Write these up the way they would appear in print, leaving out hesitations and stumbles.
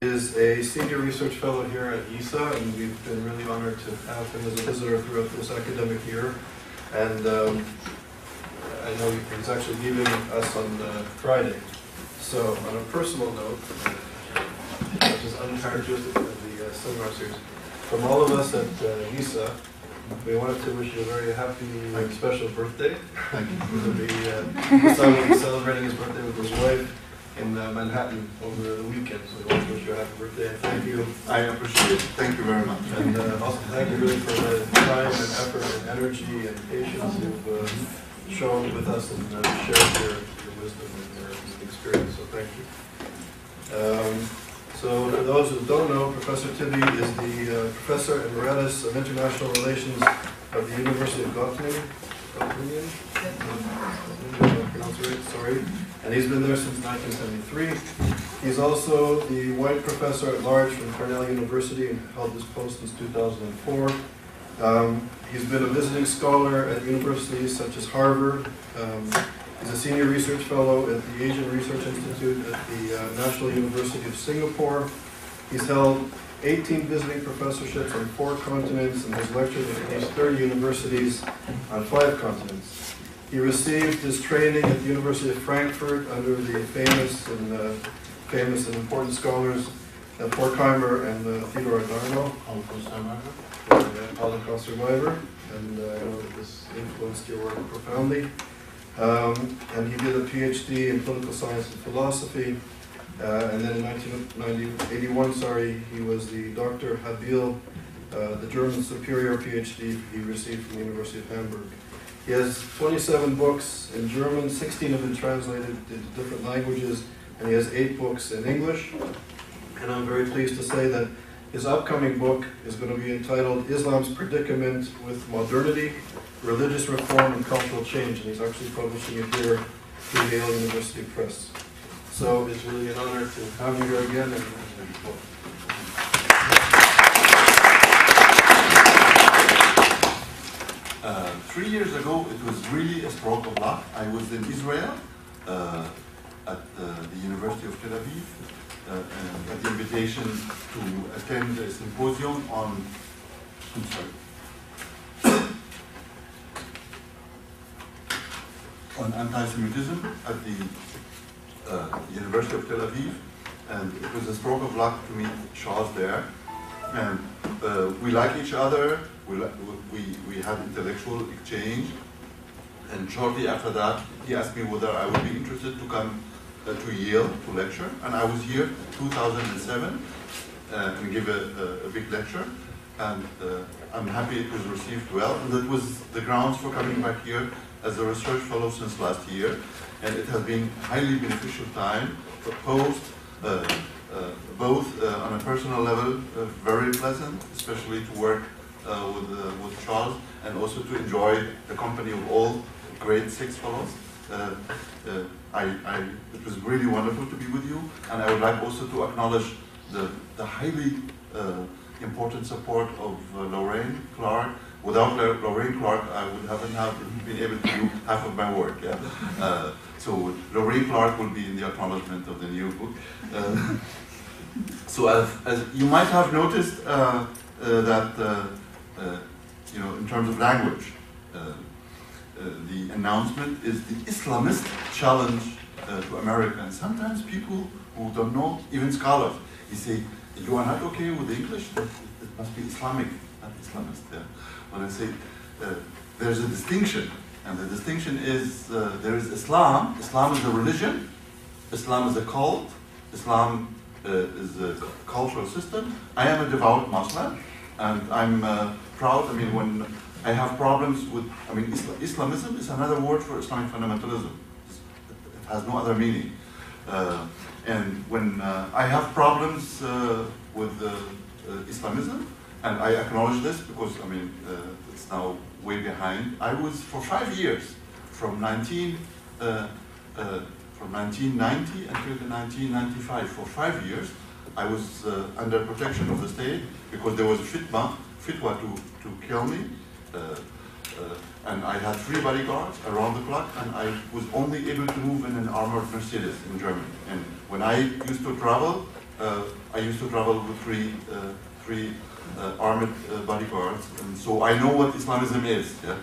Is a senior research fellow here at YIISA, and we've been really honored to have him as a visitor throughout this academic year. And I know he's actually leaving us on Friday. So, on a personal note, which is uncharacteristic of the seminar series, from all of us at YIISA, we wanted to wish you a very happy and special birthday. Thank you. Bassam will be celebrating his birthday with his wife in Manhattan over the weekend, so we want to wish you a happy birthday and thank you. I appreciate it. Thank you very much. And also thank you really for the time and effort and energy and patience you've shown with us and shared your wisdom and your experience, so thank you. So for those who don't know, Professor Tibi is the Professor Emeritus of International Relations of the University of Goettingen. Sorry. And he's been there since 1973. He's also the White Professor at Large from Cornell University and held this post since 2004. He's been a visiting scholar at universities such as Harvard. He's a senior research fellow at the Asian Research Institute at the National University of Singapore. He's held 18 visiting professorships on 4 continents and has lectured at at least 30 universities on 5 continents. He received his training at the University of Frankfurt under the famous and important scholars Horkheimer and Theodor Adorno, Holocaust survivor, and I know that this influenced your work profoundly. And he did a PhD in political science and philosophy. And then in 1981, he was the Dr. Habil, the German superior PhD he received from the University of Hamburg. He has 27 books in German, 16 of them translated into different languages, and he has 8 books in English. And I'm very pleased to say that his upcoming book is going to be entitled Islam's Predicament with Modernity, Religious Reform and Cultural Change, and he's actually publishing it here through Yale University Press. So it's really an honor to have you here again. And 3 years ago, it was really a stroke of luck. I was in Israel at the University of Tel Aviv and got the invitation to attend a symposium on, on anti-Semitism at the University of Tel Aviv, and it was a stroke of luck to meet Charles there. And we like each other. We had intellectual exchange, and shortly after that, he asked me whether I would be interested to come to Yale to lecture, and I was here in 2007 and gave a big lecture, and I'm happy it was received well, and that was the grounds for coming back here as a research fellow since last year, and it has been highly beneficial time, both on a personal level, very pleasant, especially to work with Charles, and also to enjoy the company of all grade 6 fellows. It was really wonderful to be with you, and I would like also to acknowledge the highly important support of Lorraine Clark. Without Lorraine Clark, I would haven't been able to do half of my work. Yeah? So Lorraine Clark will be in the acknowledgement of the new book. So as you might have noticed that in terms of language, the announcement is the Islamist challenge to America. And sometimes people who don't know, even scholars, they say, you are not okay with English? It must be Islamic, not Islamist. Yeah? When I say there's a distinction, and the distinction is there is Islam. Islam is a religion. Islam is a cult. Islam is a cultural system. I am a devout Muslim, and I'm proud. I mean, when I have problems with, Islamism is another word for Islamic fundamentalism. It has no other meaning. And when I have problems with Islamism, and I acknowledge this because, it's now way behind. I was, for 5 years, from 1990 until 1995, for 5 years, I was under protection of the state because there was a fatwa to kill me. And I had 3 bodyguards around the clock, and I was only able to move in an armored Mercedes in Germany. And when I used to travel I used to travel with three armed bodyguards, and so I know what Islamism is. Yeah?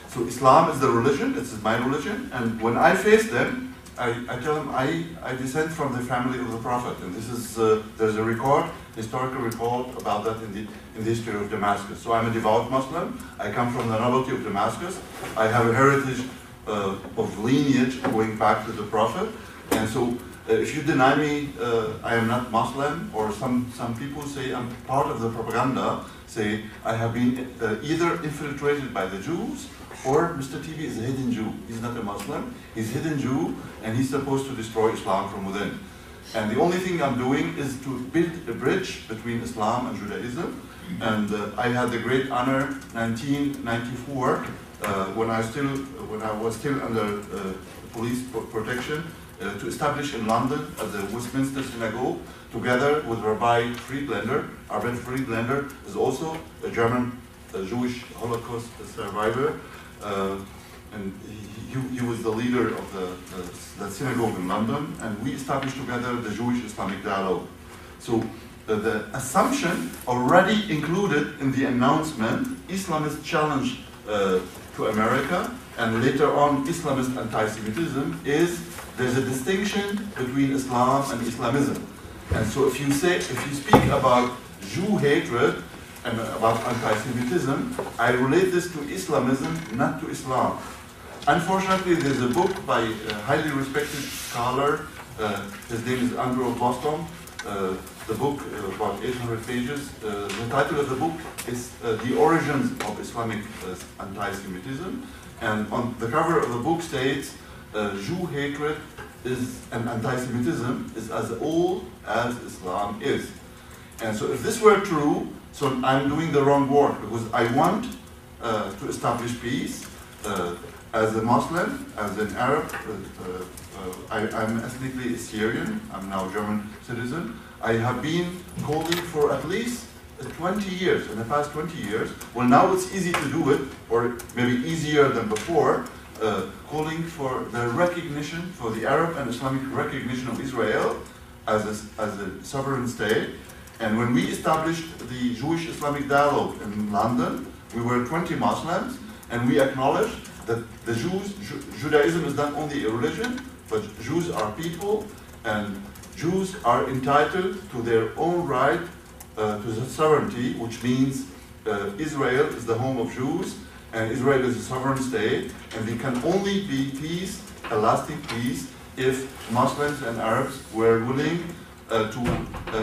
So Islam is the religion, it's my religion, and when I face them, I tell them I descend from the family of the Prophet, and this is there's a historical record about that in the history of Damascus. So I'm a devout Muslim. I come from the nobility of Damascus. I have a heritage of lineage going back to the Prophet, and so if you deny me, I am not Muslim, or some people say I'm part of the propaganda, say I have been either infiltrated by the Jews, or Mr. Tibi is a hidden Jew. He's not a Muslim, he's a hidden Jew, and he's supposed to destroy Islam from within. And the only thing I'm doing is to build a bridge between Islam and Judaism. And I had the great honor, 1994, when I was still under police protection, to establish in London at the Westminster Synagogue, together with Rabbi Friedlander. Rabbi Friedlander is also a German Jewish Holocaust survivor, and he was the leader of the synagogue in London, and we established together the Jewish Islamic Dialogue. So the assumption already included in the announcement, Islamist challenge to America, and later on Islamist anti-Semitism, is there's a distinction between Islam and Islamism. And so if you speak about Jew hatred and about anti-Semitism, I relate this to Islamism, not to Islam. Unfortunately, there's a book by a highly respected scholar, his name is Andrew Boston. The book, about 800 pages, the title of the book is The Origins of Islamic Anti-Semitism. And on the cover of the book states, Jew hatred and anti-Semitism is as old as Islam is. And so if this were true, so I'm doing the wrong work, because I want to establish peace. As a Muslim, as an Arab, I'm ethnically Syrian, I'm now a German citizen. I have been calling for at least 20 years, in the past 20 years. Well, now it's easy to do it, or maybe easier than before, calling for the recognition, for the Arab and Islamic recognition of Israel as a sovereign state. And when we established the Jewish Islamic Dialogue in London, we were 20 Muslims, and we acknowledged that the Judaism is not only a religion, but Jews are people, and Jews are entitled to their own right to the sovereignty, which means Israel is the home of Jews, and Israel is a sovereign state, and there can only be peace, a lasting peace, if Muslims and Arabs were willing to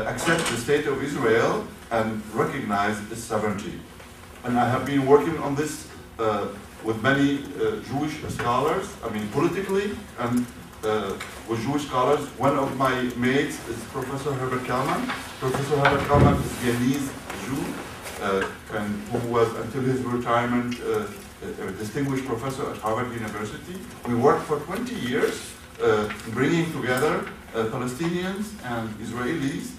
accept the state of Israel and recognize its sovereignty. And I have been working on this with many Jewish scholars, I mean politically, and with Jewish scholars. One of my mates is Professor Herbert Kalman. Professor Herbert Kalman is a Viennese Jew, and who was, until his retirement, a distinguished professor at Harvard University. We worked for 20 years bringing together Palestinians and Israelis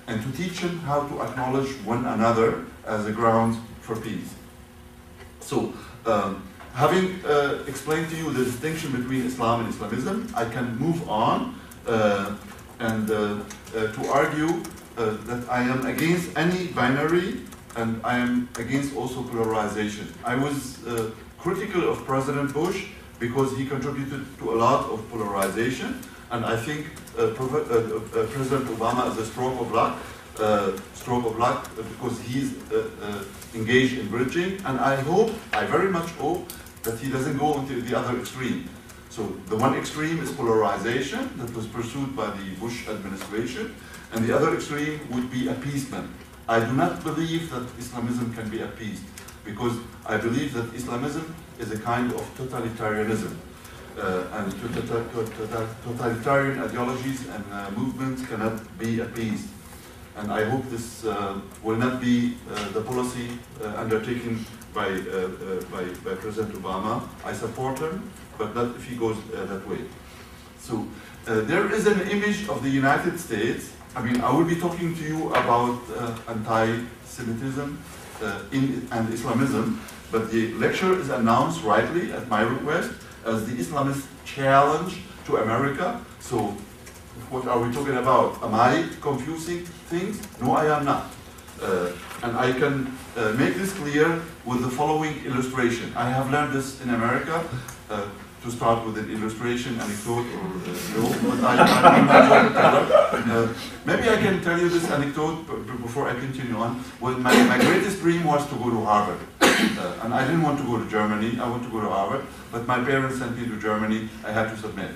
and to teach them how to acknowledge one another as a ground for peace. So, having explained to you the distinction between Islam and Islamism, I can move on and to argue that I am against any binary, and I am against also polarization. I was critical of President Bush because he contributed to a lot of polarization, and I think President Obama is a stroke of luck because he's engaged in bridging, and I very much hope that he doesn't go into the other extreme. So the one extreme is polarization that was pursued by the Bush administration, and the other extreme would be appeasement. I do not believe that Islamism can be appeased, because I believe that Islamism is a kind of totalitarianism. And totalitarian ideologies and movements cannot be appeased. And I hope this will not be the policy undertaken by President Obama. I support him, but not if he goes that way. So there is an image of the United States. I mean, I will be talking to you about anti-Semitism and Islamism, but the lecture is announced rightly at my request as the Islamist challenge to America. So what are we talking about? Am I confusing things? No, I am not. And I can make this clear with the following illustration. I have learned this in America, to start with an illustration, anecdote, or no, but I'm not going to tell it. Maybe I can tell you this anecdote before I continue on. Well, my greatest dream was to go to Harvard. And I didn't want to go to Germany, I want to go to Harvard, but my parents sent me to Germany, I had to submit.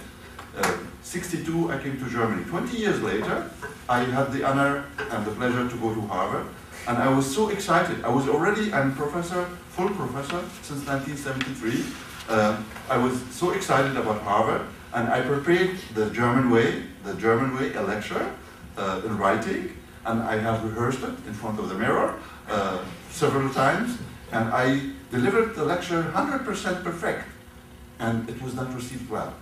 62, I came to Germany. 20 years later, I had the honor and the pleasure to go to Harvard, and I was so excited. I was already, I'm professor, full professor since 1973. I was so excited about Harvard, and I prepared the German way, a lecture in writing, and I have rehearsed it in front of the mirror several times, and I delivered the lecture 100% perfect, and it was not received well.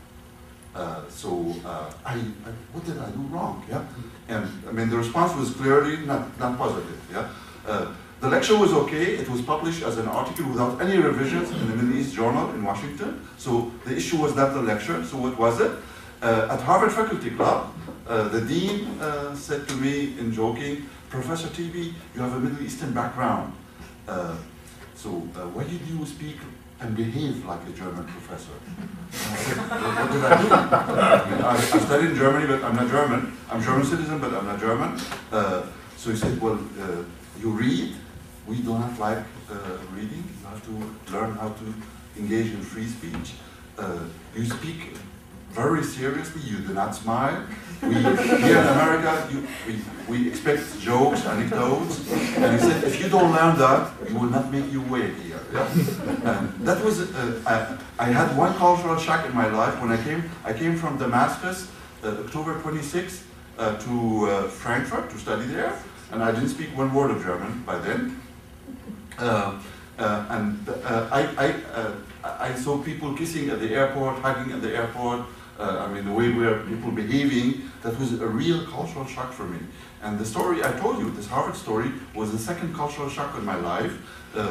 What did I do wrong? Yeah, and I mean the response was clearly not positive. Yeah, the lecture was okay. It was published as an article without any revisions in the Middle East Journal in Washington. So the issue was not the lecture. So what was it? At Harvard Faculty Club, the dean said to me in joking, "Professor Tibi, you have a Middle Eastern background. Why did you speak and behave like a German professor?" And I said, what did I do? I mean, I studied in Germany, but I'm not German. I'm a German citizen, but I'm not German. So he said, well, you read. We do not like reading. You have to learn how to engage in free speech. You speak very seriously. You do not smile. We here in America, we expect jokes, anecdotes. And he said, if you don't learn that, you will not make your way here. Yeah? And that was, I had one cultural shock in my life when I came from Damascus, October 26th, to Frankfurt to study there. And I didn't speak one word of German by then. I saw people kissing at the airport, hugging at the airport. I mean, the way where people behaving, that was a real cultural shock for me. And the story I told you, this Harvard story, was the second cultural shock in my life,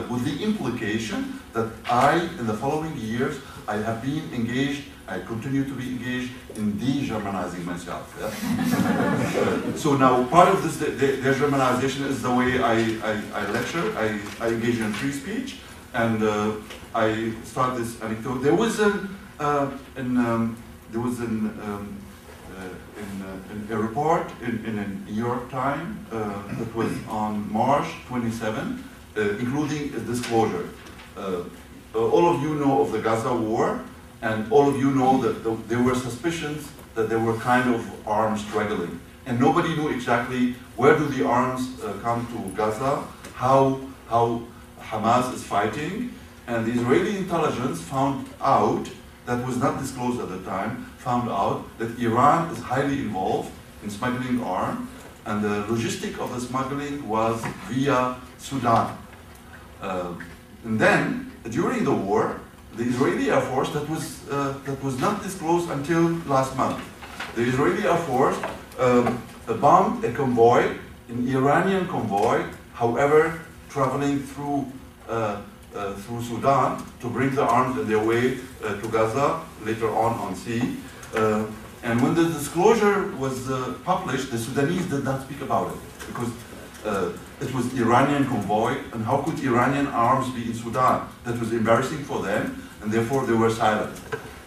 with the implication that in the following years, I have been engaged, I continue to be engaged in de-Germanizing myself. Yeah? So now, part of this de-Germanization is the way I lecture, I engage in free speech, and I start this anecdote. There was a report in a New York Times that was on March 27, including a disclosure. All of you know of the Gaza war, and all of you know that there were suspicions that there were kind of arms struggling. And nobody knew exactly where do the arms come to Gaza, how Hamas is fighting, and the Israeli intelligence found out, that was not disclosed at the time, found out that Iran is highly involved in smuggling arms, and the logistic of the smuggling was via Sudan. And then, during the war, the Israeli Air Force, that was not disclosed until last month. The Israeli Air Force bombed a convoy, an Iranian convoy, however, traveling through Sudan to bring the arms on their way to Gaza, later on sea. And when the disclosure was published, the Sudanese did not speak about it, because it was Iranian convoy, and how could Iranian arms be in Sudan? That was embarrassing for them, and therefore they were silent.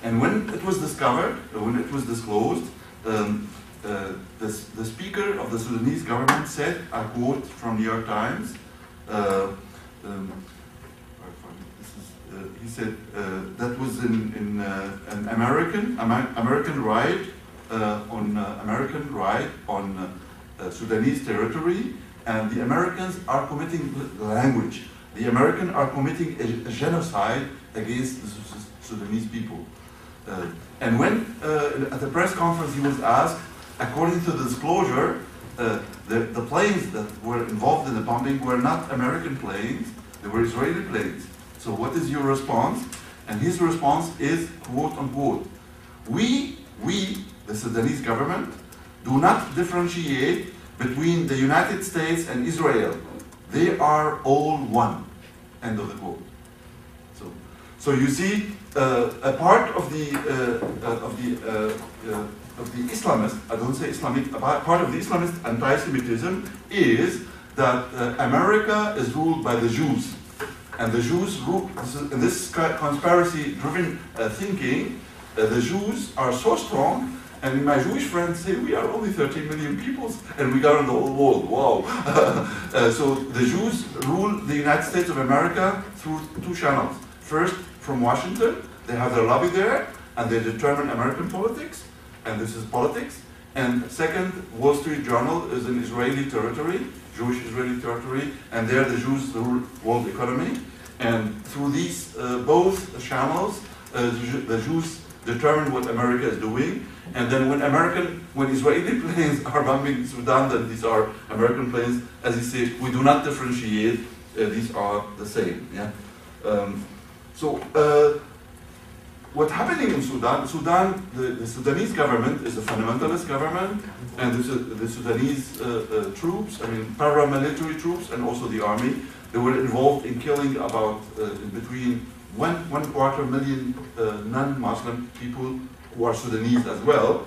And when it was discovered, when it was disclosed, the speaker of the Sudanese government said, I quote from New York Times, he said that was an American raid on Sudanese territory, and the Americans are committing language. The Americans are committing a genocide against the Sudanese people. And when at the press conference he was asked, according to the disclosure, the planes that were involved in the bombing were not American planes, they were Israeli planes. So what is your response? And his response is, quote unquote, we, the Sudanese government, do not differentiate between the United States and Israel. They are all one. End of the quote. So you see, a part of the Islamist, I don't say Islamic, a part of the Islamist anti-Semitism is that America is ruled by the Jews. And the Jews rule, in this conspiracy-driven thinking, the Jews are so strong, and my Jewish friends say we are only 13 million people, and we govern the whole world. Wow! So the Jews rule the United States of America through two channels. First, from Washington, they have their lobby there, and they determine American politics, and this is politics. And second, Wall Street Journal is in Israeli territory, Jewish Israeli territory, and there the Jews rule world economy. And through these both channels, the Jews determine what America is doing. And then when Israeli planes are bombing Sudan, then these are American planes. As you say, we do not differentiate. These are the same. Yeah. What's happening in Sudan? The Sudanese government is a fundamentalist government, and the Sudanese troops, I mean paramilitary troops, and also the army, they were involved in killing about between 1.25 million non-Muslim people who are Sudanese as well.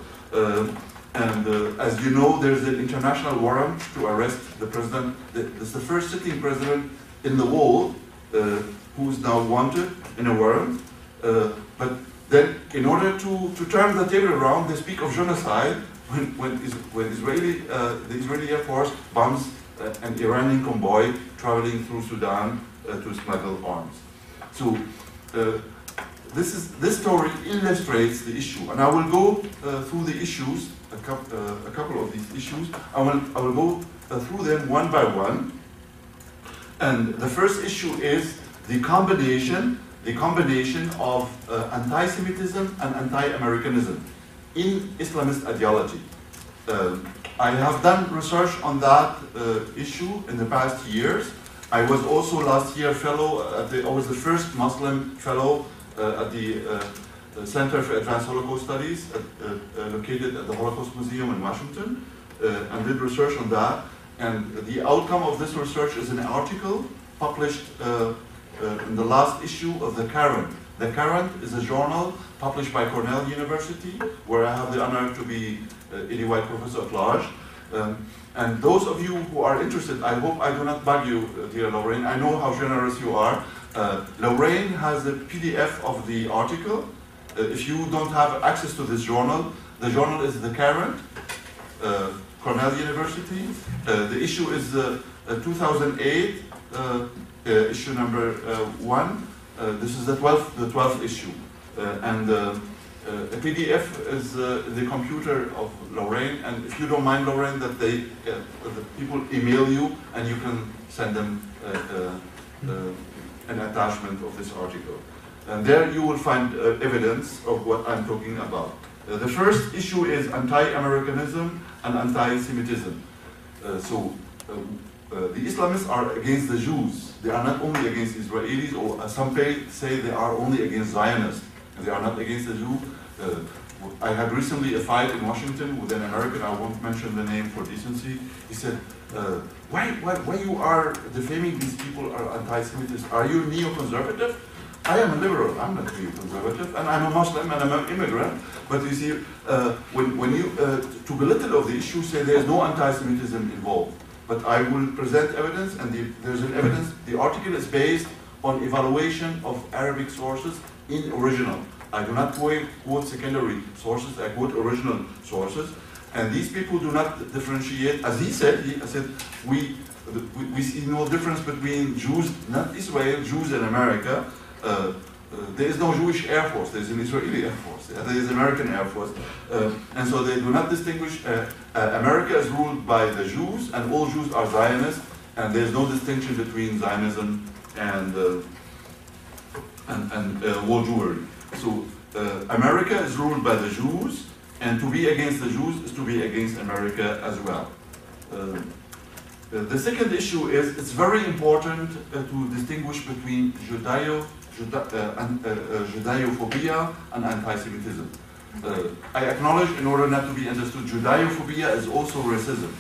As you know, there's an international warrant to arrest the president. It's the first sitting president in the world who is now wanted in a warrant. But then, in order to turn the table around, they speak of genocide when the Israeli Air Force bombs an Iranian convoy traveling through Sudan to smuggle arms. So this story illustrates the issue, and I will go through the issues, a couple of these issues. I will go through them one by one. And the first issue is the combination of anti-Semitism and anti-Americanism in Islamist ideology. I have done research on that issue in the past years. I was also last year fellow I was the first Muslim fellow at the Center for Advanced Holocaust Studies located at the Holocaust Museum in Washington, and did research on that. And the outcome of this research is an article published in the last issue of The Current. The Current is a journal published by Cornell University, where I have the honor to be White Professor at Large. And those of you who are interested, I hope I do not bug you, dear Lorraine. I know how generous you are. Lorraine has a PDF of the article. If you don't have access to this journal, the journal is The Current, Cornell University. The issue is 2008. Issue number 1. This is the 12th issue, and a PDF is the computer of Lorraine. And if you don't mind, Lorraine, that the people email you, and you can send them an attachment of this article. And there you will find evidence of what I'm talking about. The first issue is anti-Americanism and anti-Semitism. The Islamists are against the Jews. They are not only against Israelis, or some say they are only against Zionists, and they are not against the Jews. I had recently a fight in Washington with an American, I won't mention the name for decency. He said, why you are defaming these people are anti-Semitic? Are you neoconservative? I am a liberal, I'm not neoconservative, and I'm a Muslim, and I'm an immigrant. But you see, when you, to belittle of the issue, say there's no anti-Semitism involved. But I will present evidence, and there's an evidence. The article is based on evaluation of Arabic sources in original. I do not quote secondary sources, I quote original sources. And these people do not differentiate, as he said, we see no difference between Jews, not Israel, Jews in America. There is no Jewish Air Force, there's an Israeli Air Force, there is American Air Force. And so they do not distinguish. America is ruled by the Jews, and all Jews are Zionists, and there's no distinction between Zionism and world Jewry. So America is ruled by the Jews, and to be against the Jews is to be against America as well. The second issue is it's very important to distinguish between Judeophobia and anti-Semitism. I acknowledge, in order not to be understood, Judeophobia is also racism,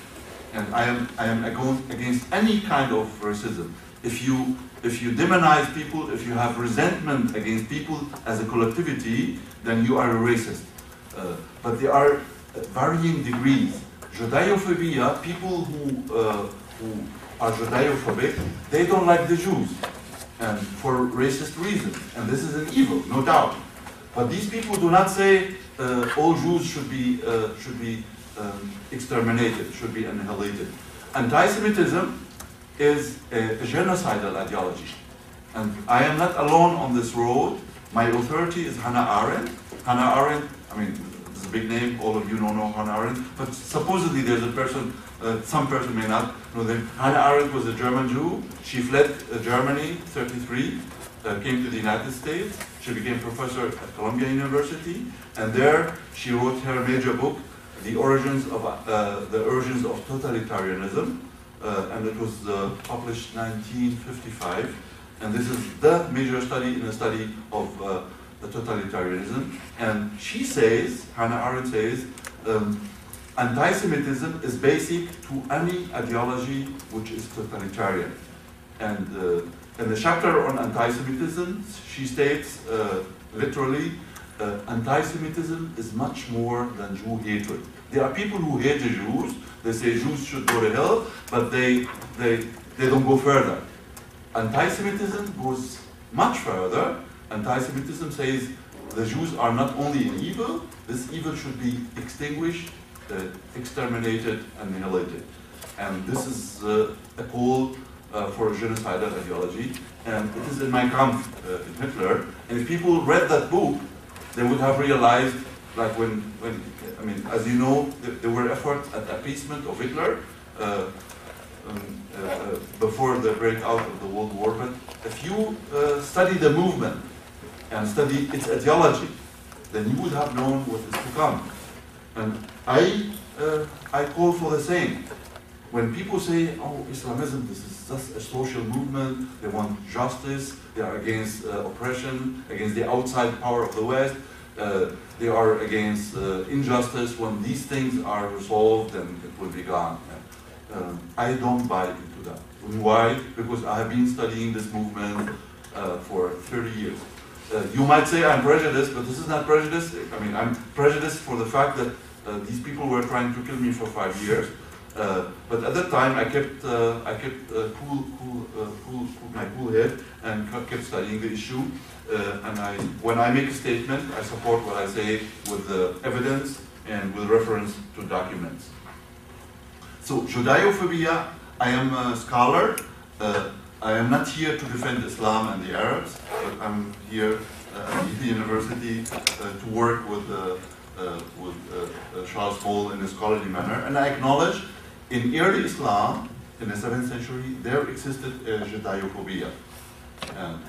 and I am against any kind of racism. If you if you demonize people, if you have resentment against people as a collectivity, then you are a racist. But there are varying degrees. Judeophobia, people who are Judeophobic, they don't like the Jews, and for racist reasons. And this is an evil, no doubt. But these people do not say all Jews should be exterminated, should be annihilated. Anti-Semitism is a genocidal ideology. And I am not alone on this road. My authority is Hannah Arendt. Hannah Arendt, I mean, it's a big name, all of you know Hannah Arendt, but supposedly there's a person, some person may not know them. Hannah Arendt was a German Jew. She fled Germany, 33, came to the United States. She became professor at Columbia University, and there she wrote her major book, The Origins of Totalitarianism, and it was published 1955. And this is the major study in a study of the totalitarianism. And she says, Hannah Arendt says, anti-Semitism is basic to any ideology which is totalitarian. And in the chapter on anti-Semitism, she states literally, anti-Semitism is much more than Jew hatred. There are people who hate the Jews. They say Jews should go to hell, but they don't go further. Anti-Semitism goes much further. Anti-Semitism says the Jews are not only an evil, this evil should be extinguished, exterminated, annihilated. And this is a call for a genocidal ideology. And it is in Mein Kampf, in Hitler. And if people read that book, they would have realized, like when I mean, as you know, there were efforts at appeasement of Hitler before the breakout of the World War. But if you study the movement and study its ideology, then you would have known what is to come. And I call for the same. When people say, oh, Islamism, this is just a social movement, they want justice, they are against oppression, against the outside power of the West, they are against injustice. When these things are resolved, then it will be gone. I don't buy into that. Why? Because I have been studying this movement for 30 years. You might say I'm prejudiced, but this is not prejudice. I mean, I'm prejudiced for the fact that these people were trying to kill me for 5 years. But at that time, I kept my cool head and kept studying the issue. And when I make a statement, I support what I say with evidence and with reference to documents. So, Judeophobia, I am a scholar. I am not here to defend Islam and the Arabs, but I'm here at the university to work with Charles Paul in a scholarly manner. And I acknowledge in early Islam, in the 7th century, there existed Judeophobia.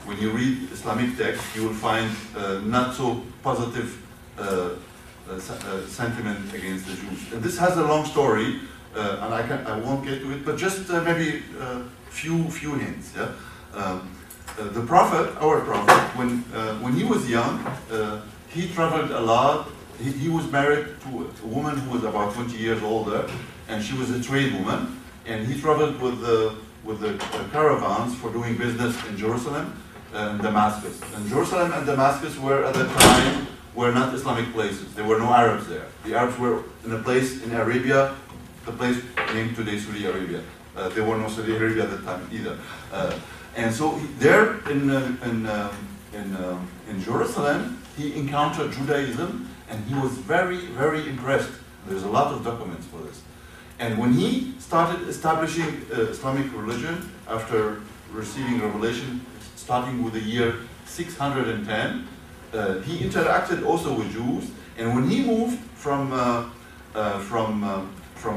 When you read Islamic texts, you will find not so positive sentiment against the Jews. And this has a long story, and I won't get to it, but just maybe few hints. Yeah? The Prophet, our Prophet, when he was young, he traveled a lot. He was married to a woman who was about 20 years older, and she was a trade woman, and he traveled with the caravans for doing business in Jerusalem and Damascus. And Jerusalem and Damascus were at that time not Islamic places. There were no Arabs there. The Arabs were in a place in Arabia, the place named today Saudi Arabia. There were no Saudi Arabia at that time either. And so there in Jerusalem, he encountered Judaism, and he was very, very impressed. There's a lot of documents for this. And when he started establishing Islamic religion after receiving revelation, starting with the year 610, he interacted also with Jews. And when he moved from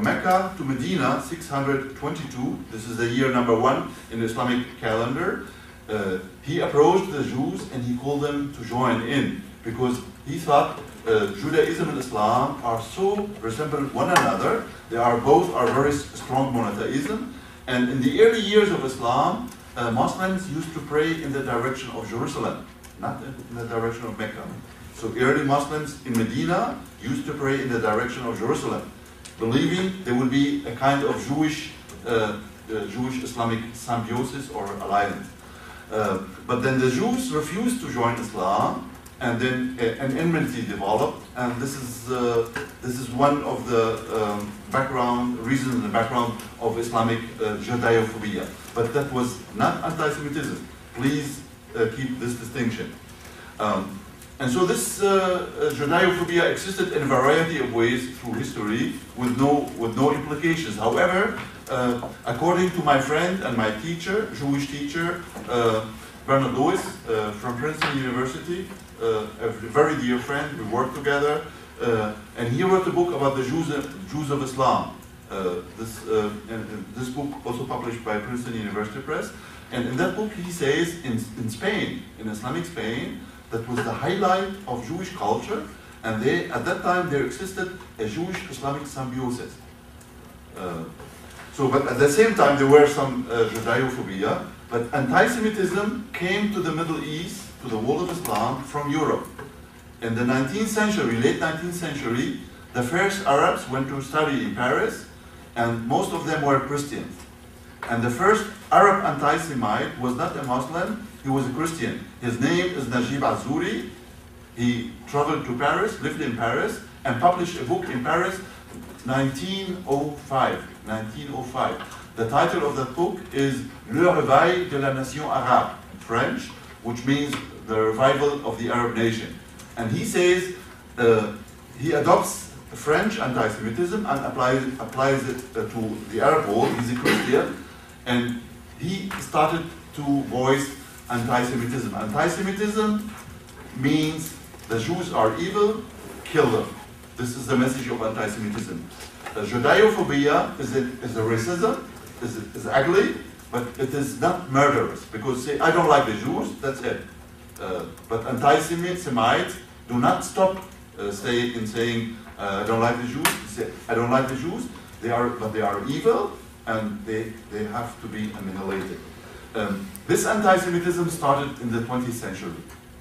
Mecca to Medina, 622, this is the year number 1 in the Islamic calendar, he approached the Jews and he called them to join in, because he thought Judaism and Islam are so resemble one another. They are both very strong monotheism. And in the early years of Islam, Muslims used to pray in the direction of Jerusalem, not in the direction of Mecca. So early Muslims in Medina used to pray in the direction of Jerusalem, believing there will be a kind of Jewish-Islamic symbiosis or alliance. But then the Jews refused to join Islam, and then an enmity developed, and this is one of the reasons in the background of Islamic Judaophobia. But that was not anti-Semitism. Please keep this distinction. And so this Judaophobia existed in a variety of ways through history with no implications. However, according to my friend and my teacher, Jewish teacher, Bernard Lewis from Princeton University, a very dear friend, we worked together, and he wrote a book about the Jews of Islam. This book also published by Princeton University Press. And in that book he says in Spain, in Islamic Spain, that was the highlight of Jewish culture, and at that time there existed a Jewish-Islamic symbiosis. But at the same time there were some Judaophobia, but anti-Semitism came to the Middle East, to the world of Islam, from Europe. In the 19th century, late 19th century, the first Arabs went to study in Paris, and most of them were Christians. And the first Arab anti-Semite was not a Muslim, he was a Christian. His name is Najib Azuri. He traveled to Paris, lived in Paris, and published a book in Paris, 1905. The title of that book is Le Réveil de la Nation Arabe, French, which means the revival of the Arab nation. And he says, he adopts French anti-Semitism and applies it to the Arab world. He's a Christian, and he started to voice anti-Semitism. Anti-Semitism means the Jews are evil, kill them. This is the message of anti-Semitism. Judaophobia is a racism, is ugly, but it is not murderous. Because say, I don't like the Jews, that's it. But anti-Semites do not stop saying, I don't like the Jews. They say, I don't like the Jews, but they are evil, and they have to be annihilated. This anti-Semitism started in the 20th century.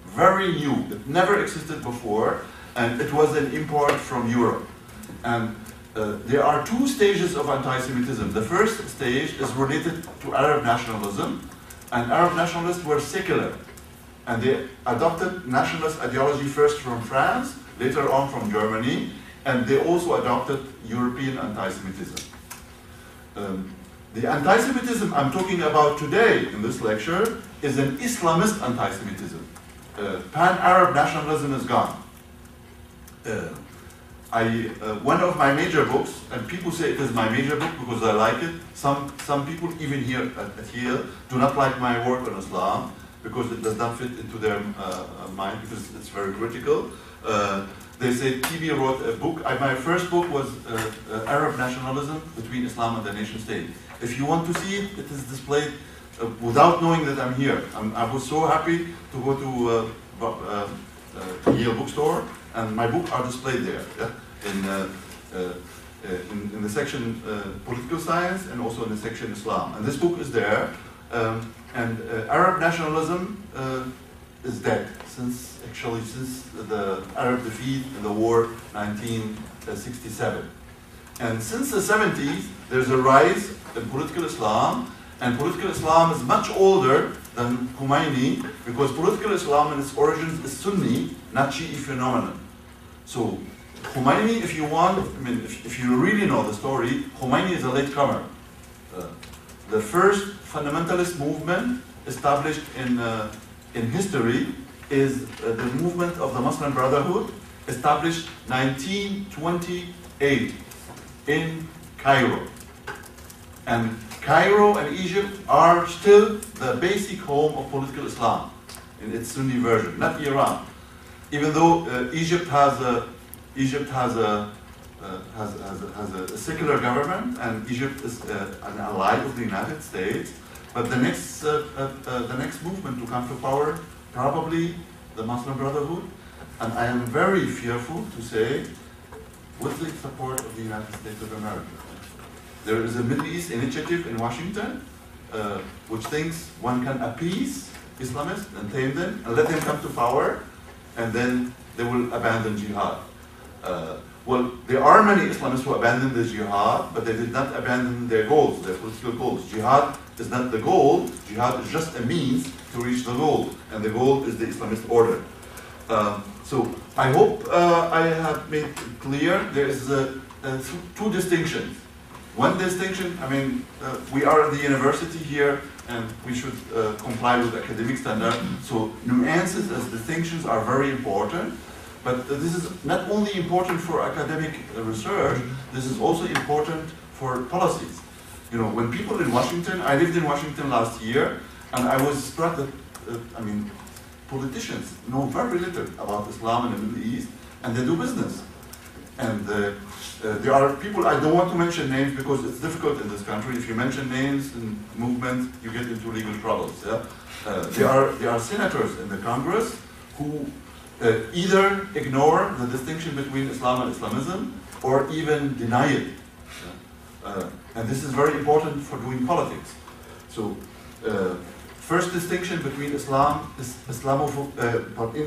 Very new, it never existed before, and it was an import from Europe. And there are two stages of anti-Semitism. The first stage is related to Arab nationalism, and Arab nationalists were secular. And they adopted nationalist ideology first from France, later on from Germany, and they also adopted European anti-Semitism. The anti-Semitism I'm talking about today in this lecture is an Islamist anti-Semitism. Pan-Arab nationalism is gone. One of my major books, and people say it is my major book because I like it. Some people, even here at Yale, do not like my work on Islam because it does not fit into their mind, because it's very critical. They say Tibi wrote a book. My first book was Arab Nationalism Between Islam and the Nation State. If you want to see it, it is displayed without knowing that I'm here. I was so happy to go to Yale bookstore, and my books are displayed there, yeah? In the section Political Science, and also in the section Islam. And this book is there. And Arab nationalism is dead since the Arab defeat in the war 1967. And since the 70s, there's a rise in political Islam, and political Islam is much older than Khomeini, because political Islam in its origins is Sunni, not Shi'i phenomenon. So Khomeini, if you want, if you really know the story, Khomeini is a latecomer. The first fundamentalist movement established in history is the movement of the Muslim Brotherhood, established 1928 in Cairo. And Cairo and Egypt are still the basic home of political Islam in its Sunni version, not Iran. Even though Egypt has a secular government, and Egypt is an ally of the United States, but the next movement to come to power, probably the Muslim Brotherhood, and I am very fearful to say, with the support of the United States of America. There is a Middle East initiative in Washington, which thinks one can appease Islamists and tame them and let them come to power, and then they will abandon jihad. Well, there are many Islamists who abandoned the jihad, but they did not abandon their goals, their political goals. Jihad is not the goal, jihad is just a means to reach the goal, and the goal is the Islamist order. So I hope I have made clear there is two distinctions. One distinction, I mean, we are at the university here, and we should comply with academic standards. So nuances as distinctions are very important. But this is not only important for academic research, this is also important for policies. You know, when people in Washington, I lived in Washington last year, and I was struck that, I mean, politicians know very little about Islam in the Middle East, and they do business. And there are people, I don't want to mention names because it's difficult in this country. If you mention names and movements, you get into legal troubles. Yeah? There are senators in the Congress who either ignore the distinction between Islam and Islamism, or even deny it. And this is very important for doing politics. So, first distinction between Islam, in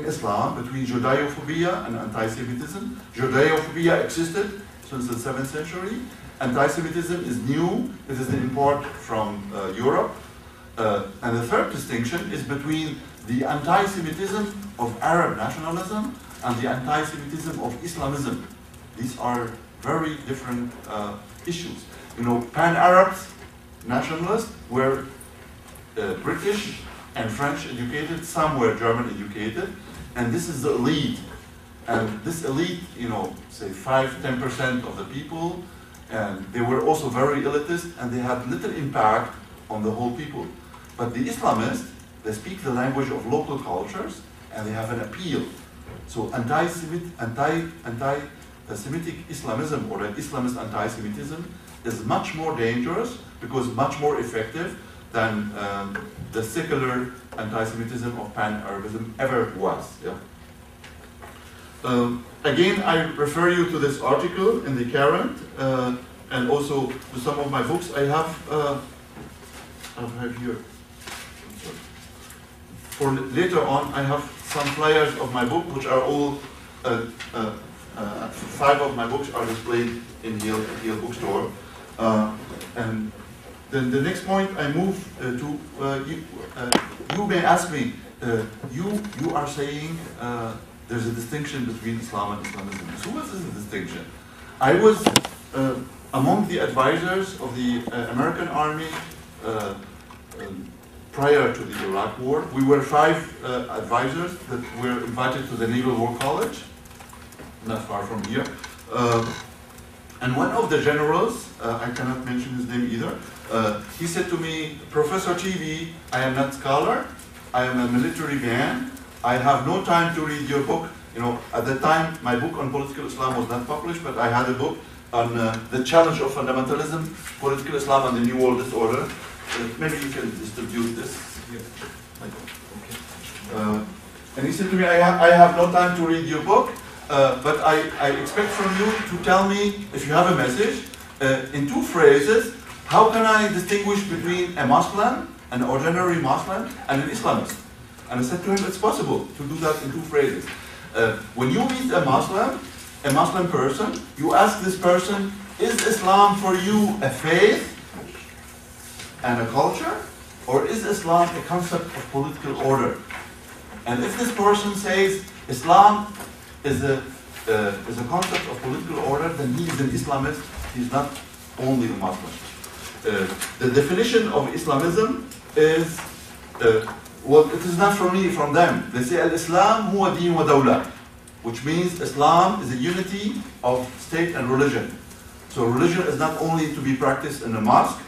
Islam, between Judeophobia and anti-Semitism. Judeophobia existed since the 7th century. Anti-Semitism is new, it is an import from Europe. And the third distinction is between the anti-Semitism of Arab nationalism and the anti-Semitism of Islamism. These are very different issues. You know, pan-Arabs, nationalists, were British and French educated, some were German educated, and this is the elite. And this elite, you know, say 5–10% of the people, and they were also very elitist, and they had little impact on the whole people. But the Islamists, they speak the language of local cultures, and they have an appeal. So anti-Semitic Islamism, or Islamist anti-Semitism, is much more dangerous because much more effective than the secular anti-Semitism of pan-Arabism ever was. Yeah? Again, I refer you to this article in the Current, and also to some of my books. I have here. For later on, I have some flyers of my book, which are all 5 of my books are displayed in Yale Bookstore. And then the next point I move to, you may ask me, you are saying there's a distinction between Islam and Islamism. So what is the distinction? I was among the advisors of the American Army prior to the Iraq War. We were 5 advisors that were invited to the Naval War College, not far from here. And one of the generals, I cannot mention his name either, he said to me, Professor Tibi, I am not scholar, I am a military man, I have no time to read your book. You know, at the time, my book on political Islam was not published, but I had a book on the challenge of fundamentalism, political Islam and the New World Disorder. Maybe you can distribute this here. Okay. And he said to me, I have no time to read your book, but I expect from you to tell me, if you have a message, in 2 phrases, how can I distinguish between a Muslim, an ordinary Muslim, and an Islamist? And I said to him, it's possible to do that in 2 phrases. When you meet a Muslim person, you ask this person, is Islam for you a faith and a culture, or is Islam a concept of political order? And if this person says Islam is a concept of political order, then he is an Islamist, he is not only a Muslim. The definition of Islamism is, well, it is not from me, from them. They say, Al-Islam huwa deen wa dawla, which means Islam is a unity of state and religion. So religion is not only to be practiced in a mosque,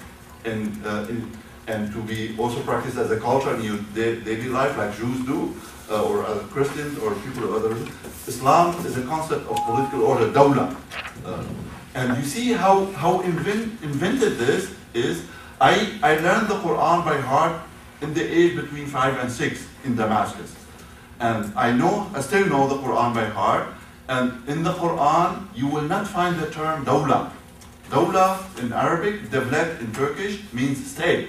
and to be also practiced as a culture in your daily life, like Jews do, or other Christians, or people of other religions. Islam is a concept of political order, dawla. And you see how invented this is. I learned the Quran by heart in the age between 5 and 6 in Damascus. And I still know the Quran by heart. And in the Quran, you will not find the term dawla. Dawla in Arabic, devlet in Turkish, means state.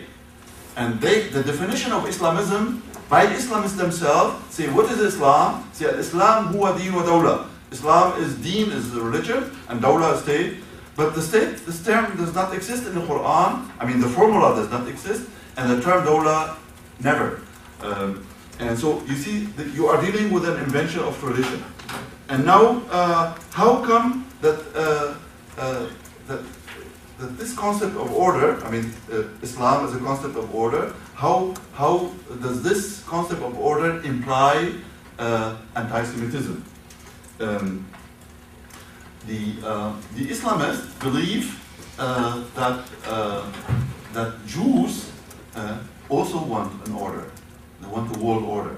And the definition of Islamism, by Islamists themselves, say, what is Islam? Say, Islam huwa deen wa dawla. Islam is deen, is the religion, and dawla is state. But the state, this term does not exist in the Quran. I mean, the formula does not exist, and the term dawla never. And so you see that you are dealing with an invention of tradition. And now, how come that, that this concept of order, I mean, Islam is a concept of order, how does this concept of order imply anti-Semitism? The Islamists believe that Jews also want an order. They want a world order.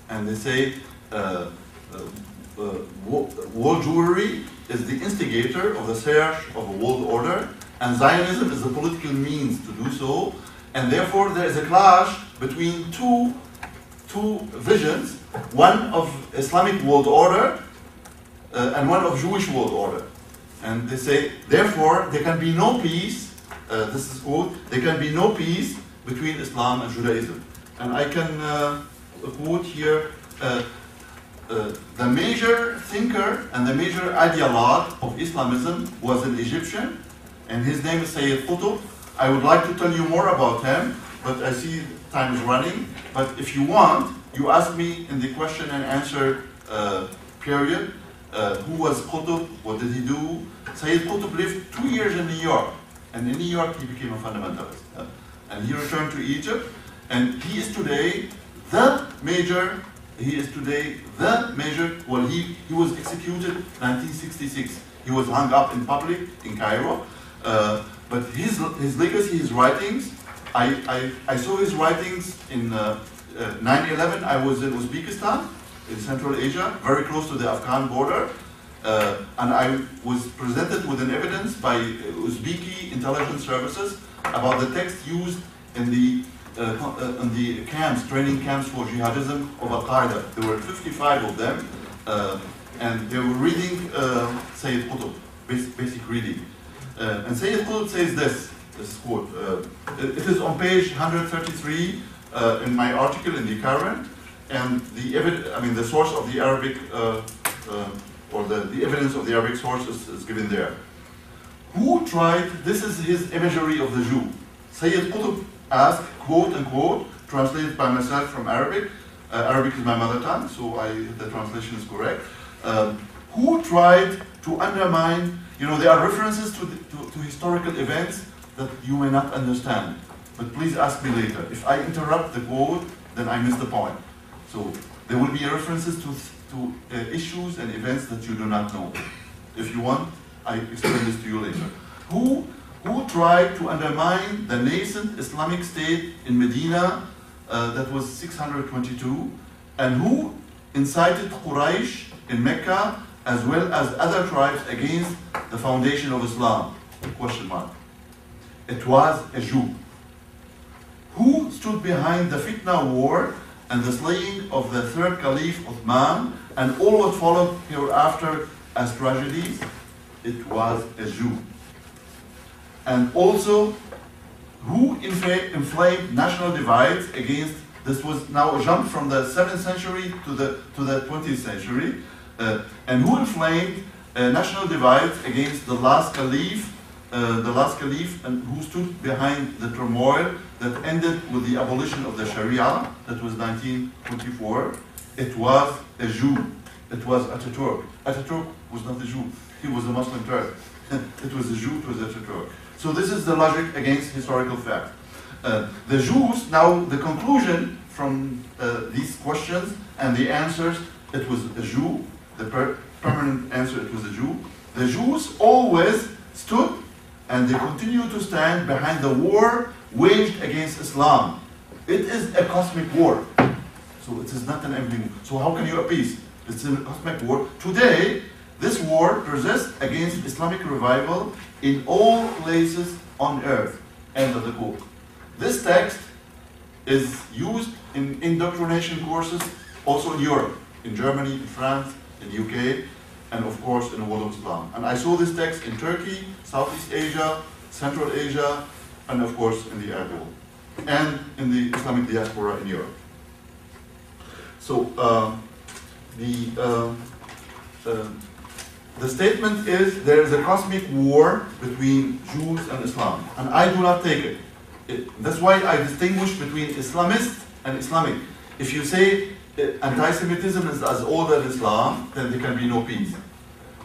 And they say world Jewry is the instigator of the search of a world order, and Zionism is the political means to do so, and therefore there is a clash between two visions, one of Islamic world order and one of Jewish world order. And they say, therefore, there can be no peace, this is quote, there can be no peace between Islam and Judaism. And I can quote here, the major thinker and the major ideologue of Islamism was an Egyptian, and his name is Sayyid Qutb. I would like to tell you more about him, but I see time is running. But if you want, you ask me in the question and answer period, who was Qutb, what did he do? Sayyid Qutb lived 2 years in New York, and in New York he became a fundamentalist. And he returned to Egypt, and he is today the major, well, he was executed in 1966. He was hung up in public in Cairo. But his legacy, his writings, I saw his writings in 9/11. I was in Uzbekistan, in Central Asia, very close to the Afghan border. And I was presented with an evidence by Uzbeki intelligence services about the text used in the camps, training camps for jihadism of Al-Qaeda. There were 55 of them, and they were reading Sayyid Qutb, basic reading. And Sayyid Qutb says this quote, it is on page 133 in my article in the Current, and the source of the Arabic, or the evidence of the Arabic source is given there. Who tried, this is his imagery of the Jew. Sayyid Qutb asked, quote unquote, translated by myself from Arabic. Arabic is my mother tongue, so the translation is correct. Who tried to undermine, there are references to historical events that you may not understand. But please ask me later. If I interrupt the quote, then I miss the point. So there will be references to issues and events that you do not know. If you want, I explain this to you later. Who tried to undermine the nascent Islamic State in Medina that was 622, and who incited Quraysh in Mecca as well as other tribes against the foundation of Islam? Question mark. It was a Jew. Who stood behind the Fitna war and the slaying of the third Caliph Uthman and all what followed hereafter as tragedies? It was a Jew. And also, who inflamed national divides against, this was now a jump from the 7th century to the 20th century, and who inflamed national divides against the last Caliph, and who stood behind the turmoil that ended with the abolition of the Sharia, that was 1924. It was a Jew. It was Ataturk. Ataturk was not a Jew. He was a Muslim Turk. It was a Jew, it was Ataturk. So this is the logic against historical fact. The Jews, now the conclusion from these questions and the answers, it was a Jew. The permanent answer, it was a Jew. The Jews always stood and they continue to stand behind the war waged against Islam. It is a cosmic war. So it is not an empty war. So how can you appease? It's a cosmic war. Today, this war persists against Islamic revival in all places on earth. End of the quote. This text is used in indoctrination courses also in Europe, in Germany, in France, in the UK, and of course in the world of Islam. And I saw this text in Turkey, Southeast Asia, Central Asia, and of course in the Arab world, and in the Islamic diaspora in Europe. So the statement is there is a cosmic war between Jews and Islam, and I do not take it. That's why I distinguish between Islamist and Islamic. if you say anti-Semitism is as old as Islam, then there can be no peace.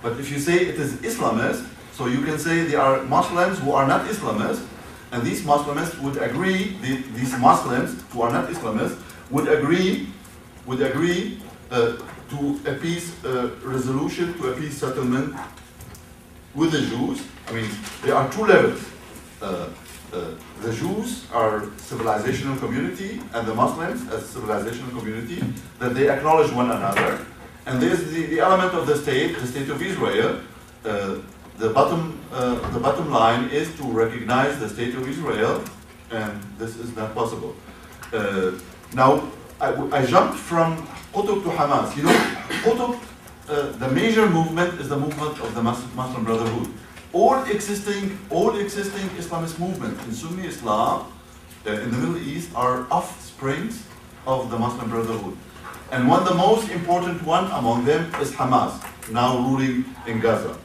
But if you say it is Islamist, so you can say there are Muslims who are not Islamists, and these Muslims would agree, these Muslims who are not Islamists would agree to a peace resolution, to a peace settlement with the Jews. I mean, there are two levels. The Jews are civilizational community, and the Muslims as civilizational community, that they acknowledge one another. And there's the element of the state of Israel. The bottom line is to recognize the state of Israel, and this is not possible. Now, I jumped from Qutb to Hamas. You know, Qutb, the major movement is the movement of the Muslim Brotherhood. All existing Islamist movements in Sunni Islam in the Middle East are offsprings of the Muslim Brotherhood. And the most important one among them is Hamas, now ruling in Gaza.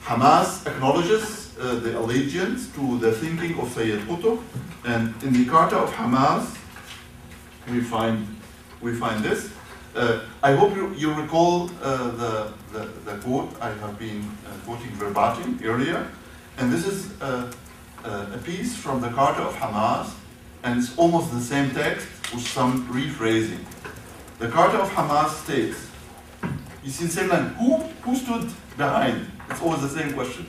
Hamas acknowledges the allegiance to the thinking of Sayyid Qutb, and in the Charter of Hamas, we find this. I hope you recall the quote I have been quoting verbatim earlier, and this is a piece from the Charter of Hamas, and it's almost the same text with some rephrasing. The Charter of Hamas states, you see, who stood behind? It's always the same question.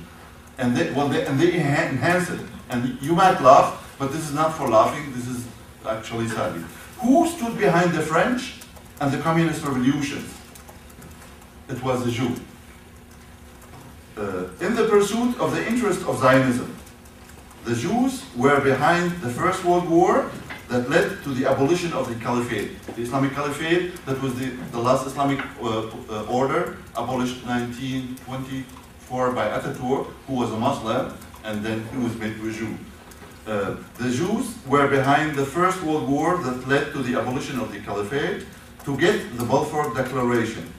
And they enhance it. And you might laugh, but this is not for laughing, this is actually sadly. Who stood behind the French and the communist revolutions? It was the Jew. In the pursuit of the interest of Zionism, the Jews were behind the First World War that led to the abolition of the Caliphate. The Islamic Caliphate, that was the last Islamic order, abolished in 1924 by Ataturk, who was a Muslim, and then he was made to a Jew. The Jews were behind the First World War that led to the abolition of the Caliphate to get the Balfour Declaration.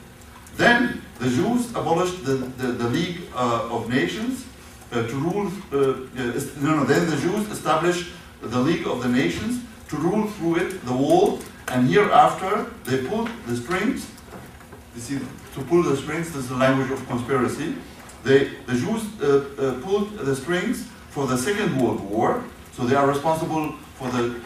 Then the Jews abolished the League of Nations to rule. Then the Jews established the League of the Nations to rule through it the world, and hereafter they pulled the strings. You see, to pull the strings, this is the language of conspiracy. The Jews pulled the strings for the Second World War, so they are responsible for the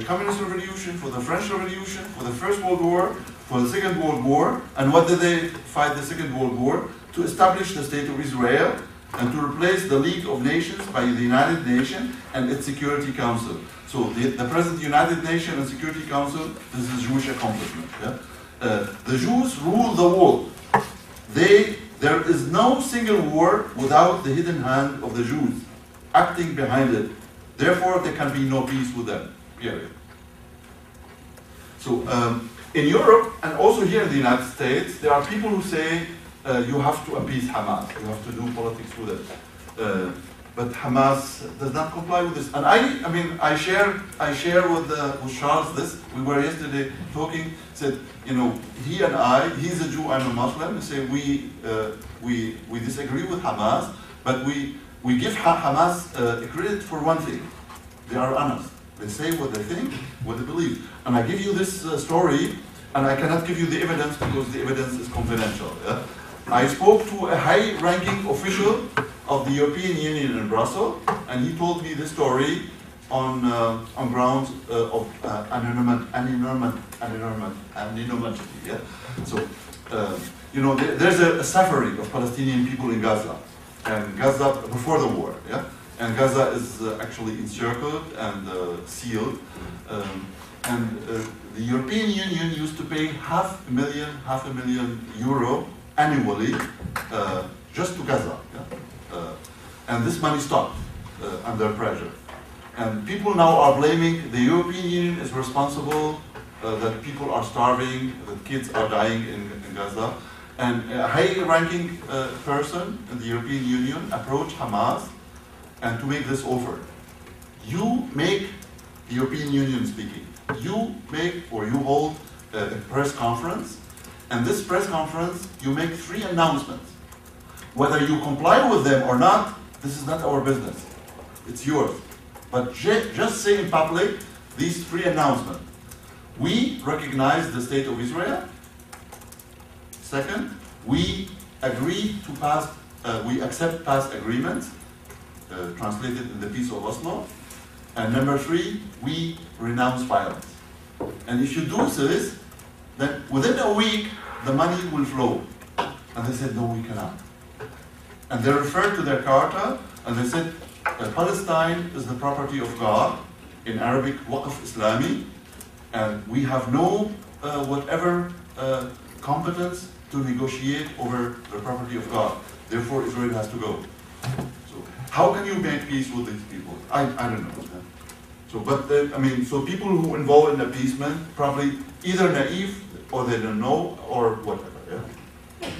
Communist Revolution, for the French Revolution, for the First World War, for the Second World War. And what did they fight the Second World War? To establish the State of Israel and to replace the League of Nations by the United Nations and its Security Council. So the present United Nations and Security Council, this is Jewish accomplishment. Yeah? The Jews rule the world. There is no single war without the hidden hand of the Jews acting behind it. Therefore, there can be no peace with them, period. So, in Europe, and also here in the United States, there are people who say you have to appease Hamas, you have to do politics with it. But Hamas does not comply with this. And I share with Charles this. We were yesterday talking, said, you know, he and I, he's a Jew, I'm a Muslim, we say we disagree with Hamas, but we give Hamas credit for one thing. They are honest. They say what they think, what they believe. And I give you this story, and I cannot give you the evidence because the evidence is confidential. Yeah? I spoke to a high-ranking official of the European Union in Brussels, and he told me this story on grounds of anonymity. Yeah? So, you know, there's a suffering of Palestinian people in Gaza, and Gaza before the war, yeah, and Gaza is actually encircled and sealed, and the European Union used to pay half a million euro annually just to Gaza, yeah? And this money stopped under pressure. And people now are blaming the European Union is responsible, that people are starving, that kids are dying in Gaza. And a high-ranking person in the European Union approached Hamas and to make this offer. You make, the European Union speaking, you make or you hold a press conference, and this press conference, you make 3 announcements. Whether you comply with them or not, this is not our business. It's yours. But just say in public these three announcements. We recognize the state of Israel. Second, we agree to pass, we accept past agreements, translated in the Peace of Oslo. And number three, we renounce violence. And if you do this, then within a week, the money will flow. And they said, no, we cannot. And they referred to their charter, and they said, Palestine is the property of God, in Arabic, Waqf Islami, and we have no whatever competence to negotiate over the property of God. Therefore, Israel has to go. So, how can you make peace with these people? I don't know. So, but I mean, so people who involve in appeasement probably either naive or they don't know or whatever. Yeah.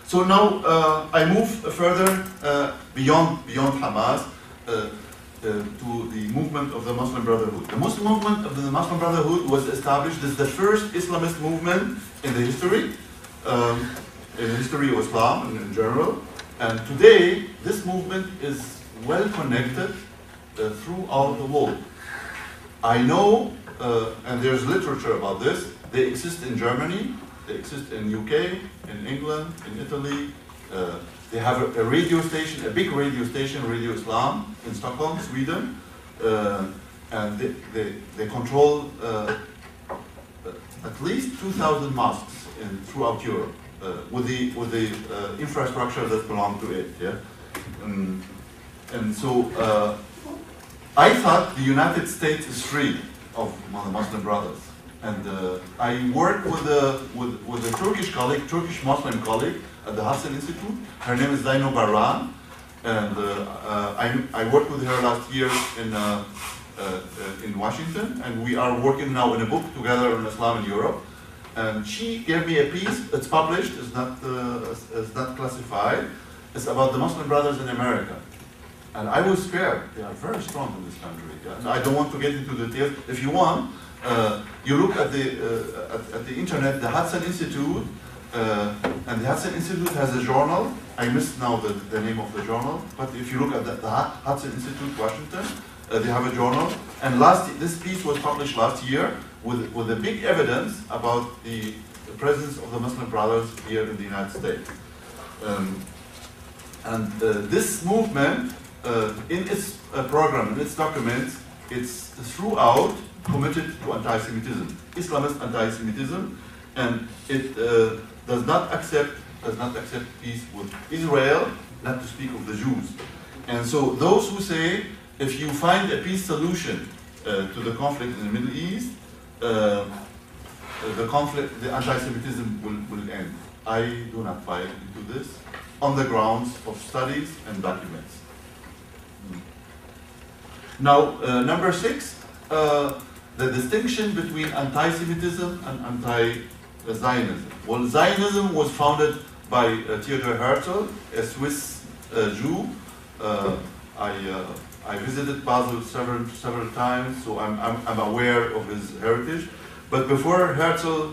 So now I move further beyond Hamas to the movement of the Muslim Brotherhood. The Muslim movement of the Muslim Brotherhood was established as the first Islamist movement in the history of Islam in general. And today, this movement is well connected throughout the world. I know, and there's literature about this, they exist in Germany, they exist in UK, in England, in Italy. They have a radio station, a big radio station, Radio Islam, in Stockholm, Sweden. And they control at least 2,000 mosques throughout Europe with the infrastructure that belongs to it. Yeah? And so I thought the United States is free of the Muslim Brothers. And I work with a Turkish colleague, Turkish Muslim colleague at the Hudson Institute. Her name is Zaino Barran. And I worked with her last year in Washington. And we are working now in a book together on Islam in Europe. And she gave me a piece, it's published, it's not classified. It's about the Muslim Brothers in America. And I was scared. They are very strong in this country. Yeah? I don't want to get into details. If you want, you look at the internet, the Hudson Institute, and the Hudson Institute has a journal. I missed now the name of the journal, but if you look at the Hudson Institute, Washington, they have a journal. And this piece was published last year with a big evidence about the presence of the Muslim Brothers here in the United States. And this movement, in its program, in its documents, it's throughout committed to anti-Semitism, Islamist anti-Semitism, and it does not accept peace with Israel, not to speak of the Jews. And so those who say, if you find a peace solution to the conflict in the Middle East, the anti-Semitism will end. I do not buy into this on the grounds of studies and documents. Now, number 6, the distinction between anti-Semitism and anti-Zionism. Well, Zionism was founded by Theodor Herzl, a Swiss Jew. I visited Basel several times, so I'm aware of his heritage. But before Herzl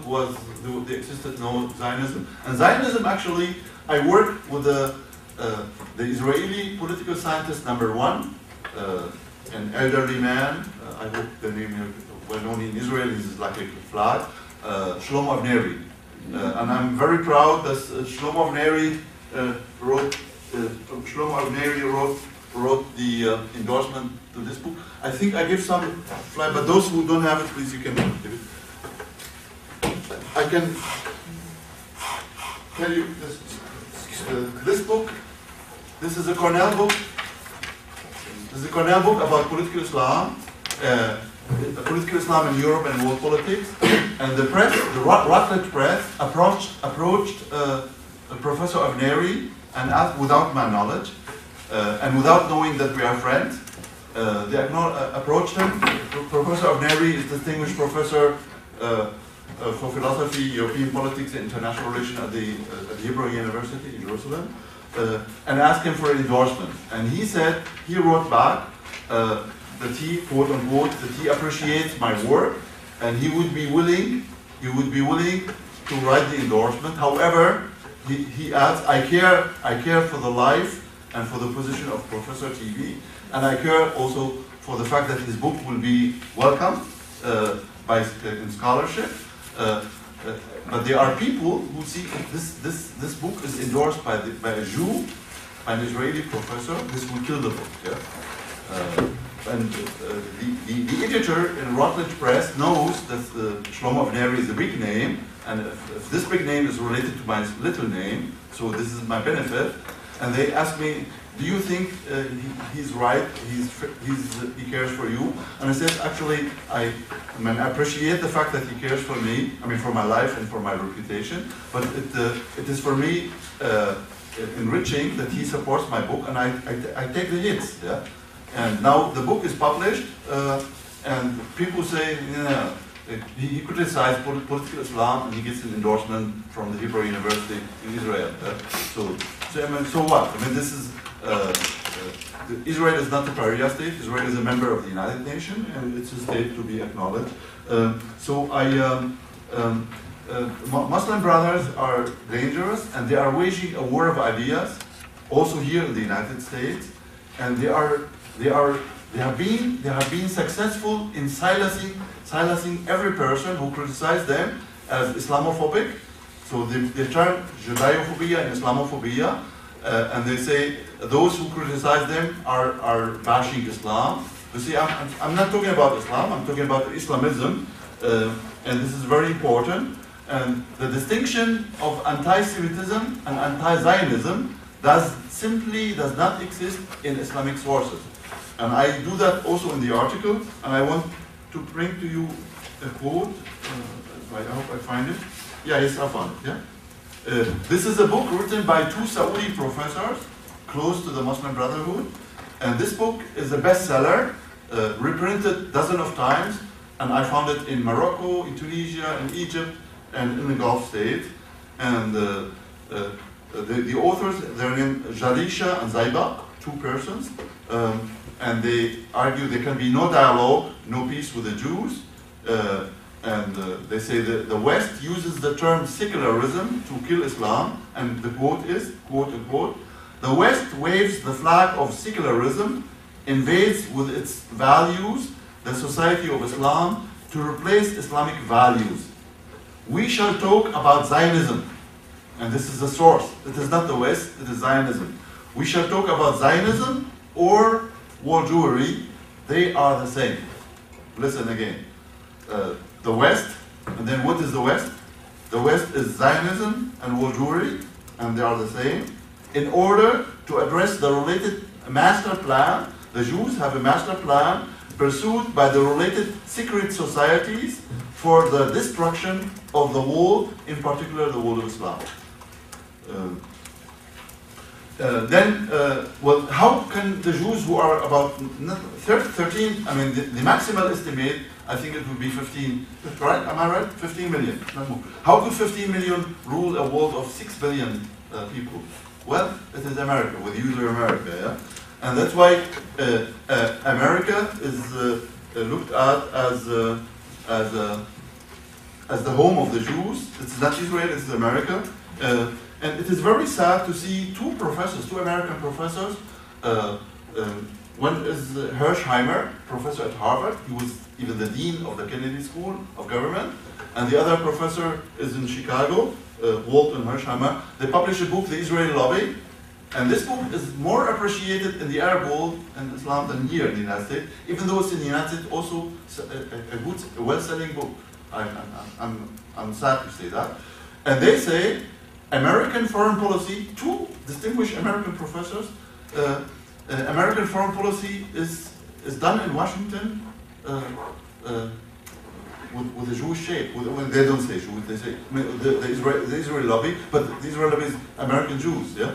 there existed no Zionism. And Zionism, actually, I worked with the Israeli political scientist #1, an elderly man. I hope the name is well known in Israel. He's like a flag. Shlomo Avneri. And I'm very proud that Shlomo Avneri wrote the endorsement to this book. I think I give some flag, but those who don't have it, please, you can give it. I can tell you this book. This is a Cornell book. This is a Cornell book about political Islam, political Islam in Europe and world politics. And the press, the Routledge Press, approached Professor Avneri and asked, without my knowledge and without knowing that we are friends, they approached him. Professor Avneri is distinguished professor for philosophy, European politics, and international relations at the Hebrew University in Jerusalem, and asked him for an endorsement. And he said, he wrote back that he, quote unquote, that he appreciates my work and he would be willing to write the endorsement. However, he adds, I care for the life and for the position of Professor Tibi, and I care also for the fact that his book will be welcomed in scholarship. But there are people who see this book is endorsed by a Jew, an Israeli professor. This will kill the book. Yeah? The editor in Routledge Press knows that Shlomo Avneri is a big name, and if this big name is related to my little name, so this is my benefit. And they ask me, do you think he's right? He cares for you? And I said, actually, I appreciate the fact that he cares for me. I mean, for my life and for my reputation. But it is for me enriching that he supports my book, and I take the hits. Yeah. And now the book is published, and people say, yeah, he criticized political Islam, and he gets an endorsement from the Hebrew University in Israel. So what? I mean, this is. Israel is not a pariah state. Israel is a member of the United Nations, and it's a state to be acknowledged. Muslim brothers are dangerous, and they are waging a war of ideas, also here in the United States, and they have been successful in silencing every person who criticizes them as Islamophobic. So they turn Judeophobia and Islamophobia. And they say those who criticize them are bashing Islam. You see, I'm not talking about Islam, I'm talking about Islamism, and this is very important. And the distinction of anti-Semitism and anti-Zionism simply does not exist in Islamic sources. And I do that also in the article, and I want to bring to you a quote. I hope I find it. Yeah, yes, I found it, yeah? This is a book written by two Saudi professors close to the Muslim Brotherhood, and this book is a bestseller, reprinted dozens of times, and I found it in Morocco, in Tunisia, in Egypt, and in the Gulf states. And the authors, their name Jalisha and Zaiba, two persons, and they argue there can be no dialogue, no peace with the Jews. And they say that the West uses the term secularism to kill Islam, and the quote is, quote unquote, the West waves the flag of secularism, invades with its values the society of Islam to replace Islamic values. We shall talk about Zionism, and this is the source. It is not the West, it is Zionism. We shall talk about Zionism or war Jewry. They are the same. Listen again. The West, and then what is the West? The West is Zionism and war Jewry, and they are the same. In order to address the related master plan, the Jews have a master plan pursued by the related secret societies for the destruction of the world, in particular the world of Islam. Well, how can the Jews who are about 13, I mean, the maximal estimate, I think it would be 15, right? Am I right? 15 million, not more. How could 15 million rule a world of 6 billion people? Well, it is America, with usually America, yeah? And that's why America is looked at as the home of the Jews. It's not Israel, it's America. And it is very sad to see two American professors. One is Hersheimer, professor at Harvard. He was even the dean of the Kennedy School of Government. And the other professor is in Chicago, Walton Hersheimer. They published a book, The Israeli Lobby. And this book is more appreciated in the Arab world and Islam than here in the United States, even though it's in the United States also a well-selling book. I'm sad to say that. And they say American foreign policy, two distinguished American professors, American foreign policy is done in Washington with a Jewish shape. When they don't say Jewish, they say the Israeli lobby, but the Israeli lobby is American Jews, yeah?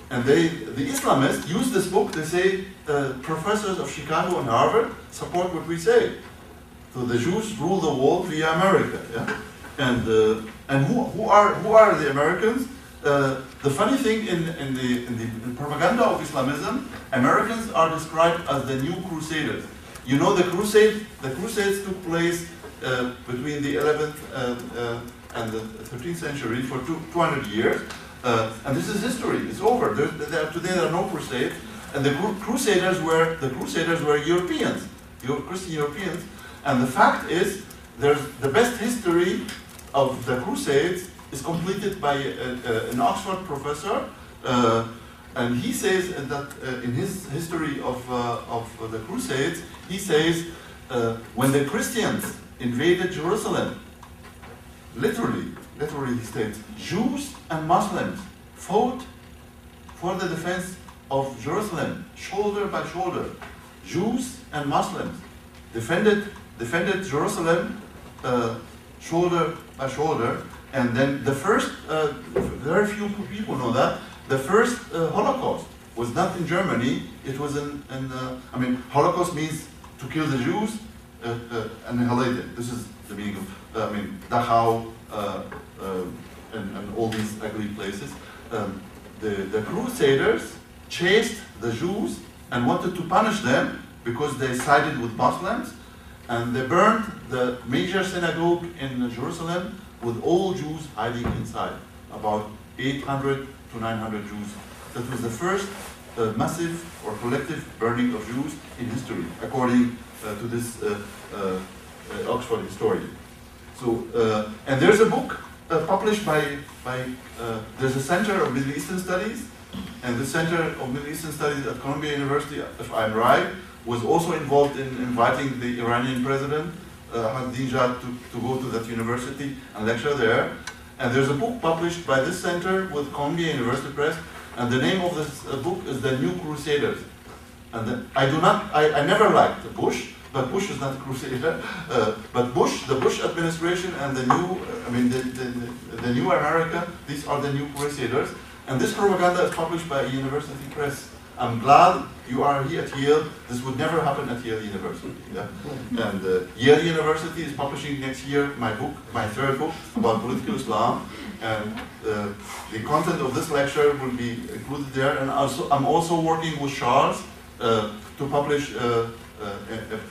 And the Islamists use this book. They say professors of Chicago and Harvard support what we say. So the Jews rule the world via America. Yeah? And who are the Americans? The funny thing in the propaganda of Islamism, Americans are described as the new crusaders. You know, the Crusades took place between the 11th and the 13th century for 200 years. And this is history. It's over. Today there are no crusades. And the Crusaders were Europeans, Christian Europeans. And the fact is, there's the best history of the Crusades is completed by an Oxford professor, and he says that in his history of the Crusades, he says when the Christians invaded Jerusalem, literally he states, Jews and Muslims fought for the defense of Jerusalem, shoulder by shoulder. Jews and Muslims defended Jerusalem shoulder by shoulder. And then the first, very few people know that, the first Holocaust was not in Germany, it was I mean, Holocaust means to kill the Jews, annihilated. This is the meaning of, I mean, Dachau, and all these ugly places. The Crusaders chased the Jews and wanted to punish them because they sided with Muslims, and they burned the major synagogue in Jerusalem with all Jews hiding inside, about 800 to 900 Jews. That was the first massive or collective burning of Jews in history, according to this Oxford historian. So, and there's a book published by there's a Center of Middle Eastern Studies, and the Center of Middle Eastern Studies at Columbia University, if I'm right, was also involved in inviting the Iranian president, Ahmadinejad, to go to that university and lecture there. And there's a book published by this center with Columbia University Press, and the name of this book is The New Crusaders. And I never liked Bush, but Bush is not a crusader. But the Bush administration and the new, I mean, the new America, these are the new crusaders. And this propaganda is published by University Press. I'm glad you are here at Yale. This would never happen at Yale University. Yeah? And Yale University is publishing next year my book, my third book about political Islam. And the content of this lecture will be included there. And I'm also working with Charles to publish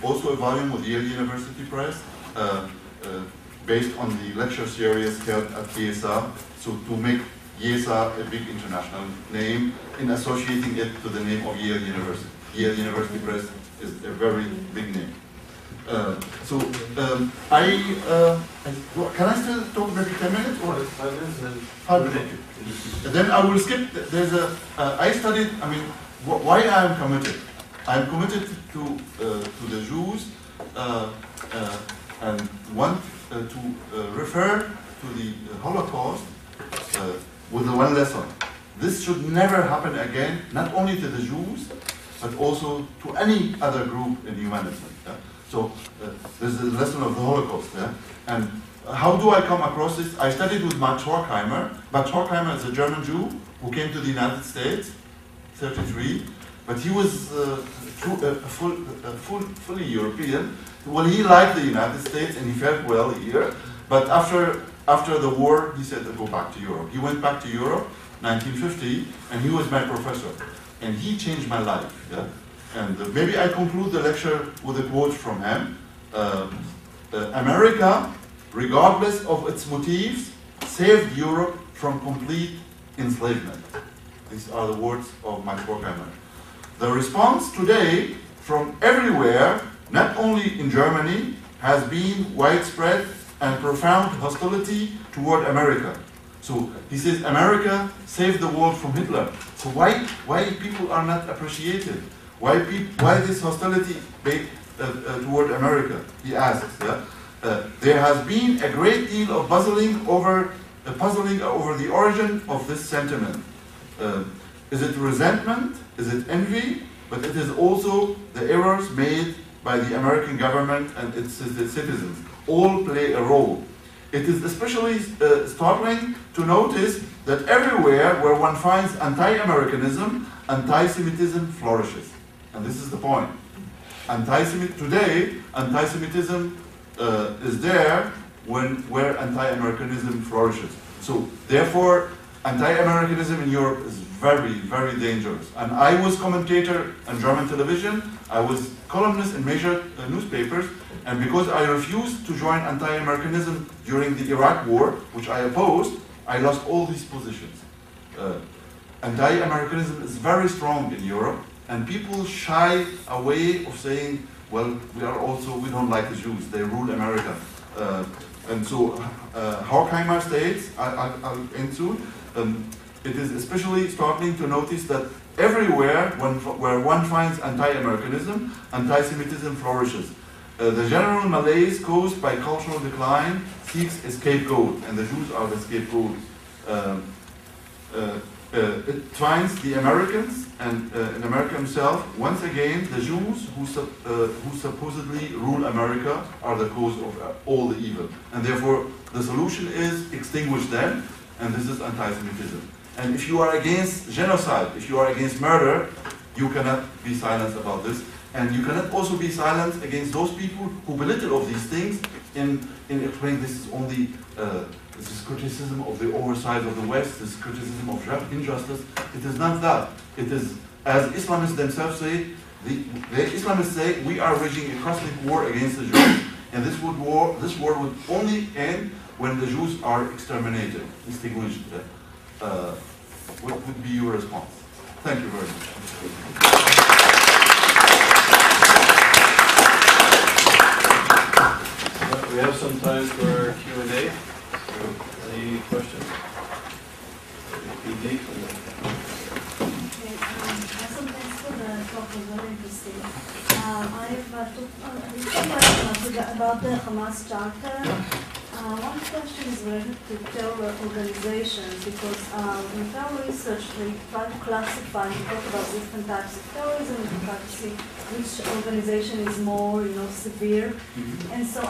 also a volume with Yale University Press based on the lecture series held at YIISA, so to make YIISA a big international name in associating it to the name of Yale University. Yale University Press is a very big name. Can I still talk maybe 10 minutes? Or 5 minutes and then 5 minutes. And then I will skip, there's I studied, I mean, why I am committed. I am committed to the Jews and want to refer to the Holocaust with the one lesson. This should never happen again, not only to the Jews, but also to any other group in humanity. Yeah? So this is the lesson of the Holocaust. Yeah? And how do I come across this? I studied with Max Horkheimer. Max Horkheimer is a German Jew who came to the United States, 1933, but he was fully European. Well, he liked the United States and he felt well here, but after the war, he said, go back to Europe. He went back to Europe, 1950, and he was my professor. And he changed my life. Yeah? And maybe I conclude the lecture with a quote from him. America, regardless of its motives, saved Europe from complete enslavement. These are the words of Max Horkheimer. The response today from everywhere, not only in Germany, has been widespread and profound hostility toward America. So he says America saved the world from Hitler. So why people are not appreciated? Why this hostility toward America? He asks. Yeah? There has been a great deal of puzzling over the origin of this sentiment. Is it resentment? Is it envy? But it is also the errors made by the American government and its citizens. All play a role. It is especially startling to notice that everywhere where one finds anti-Americanism, anti-Semitism flourishes. And this is the point. Today, anti-Semitism is there where anti-Americanism flourishes. So therefore, anti-Americanism in Europe is very, very dangerous. And I was commentator on German television. I was columnist in major newspapers. And because I refused to join anti-Americanism during the Iraq War, which I opposed, I lost all these positions. Anti-Americanism is very strong in Europe. And people shy away of saying, well, we don't like the Jews, they rule America. And so Horkheimer states, I'll end soon, it is especially starting to notice that everywhere where one finds anti-Americanism, anti-Semitism flourishes. The general malaise caused by cultural decline seeks a scapegoat, and the Jews are the scapegoat. It finds the Americans and in America himself. Once again, the Jews who supposedly rule America are the cause of all the evil. And therefore, the solution is extinguish them, and this is anti-Semitism. And if you are against genocide, if you are against murder, you cannot be silent about this. And you cannot also be silent against those people who belittle all these things in explaining this is only this is criticism of the oversight of the West, this is criticism of injustice. It is not that. It is, as Islamists themselves say, the Islamists say, we are waging a cosmic war against the Jews, and this war would only end when the Jews are exterminated, extinguished. What would be your response? Thank you very much. We have some time for Q&A. Any questions? Okay, thanks for the talk, was very interesting. I have two questions about the Hamas Charter. One question is related to terror organizations, because in terror research they try to classify and talk about different types of terrorism and try to see which organization is more, severe. And so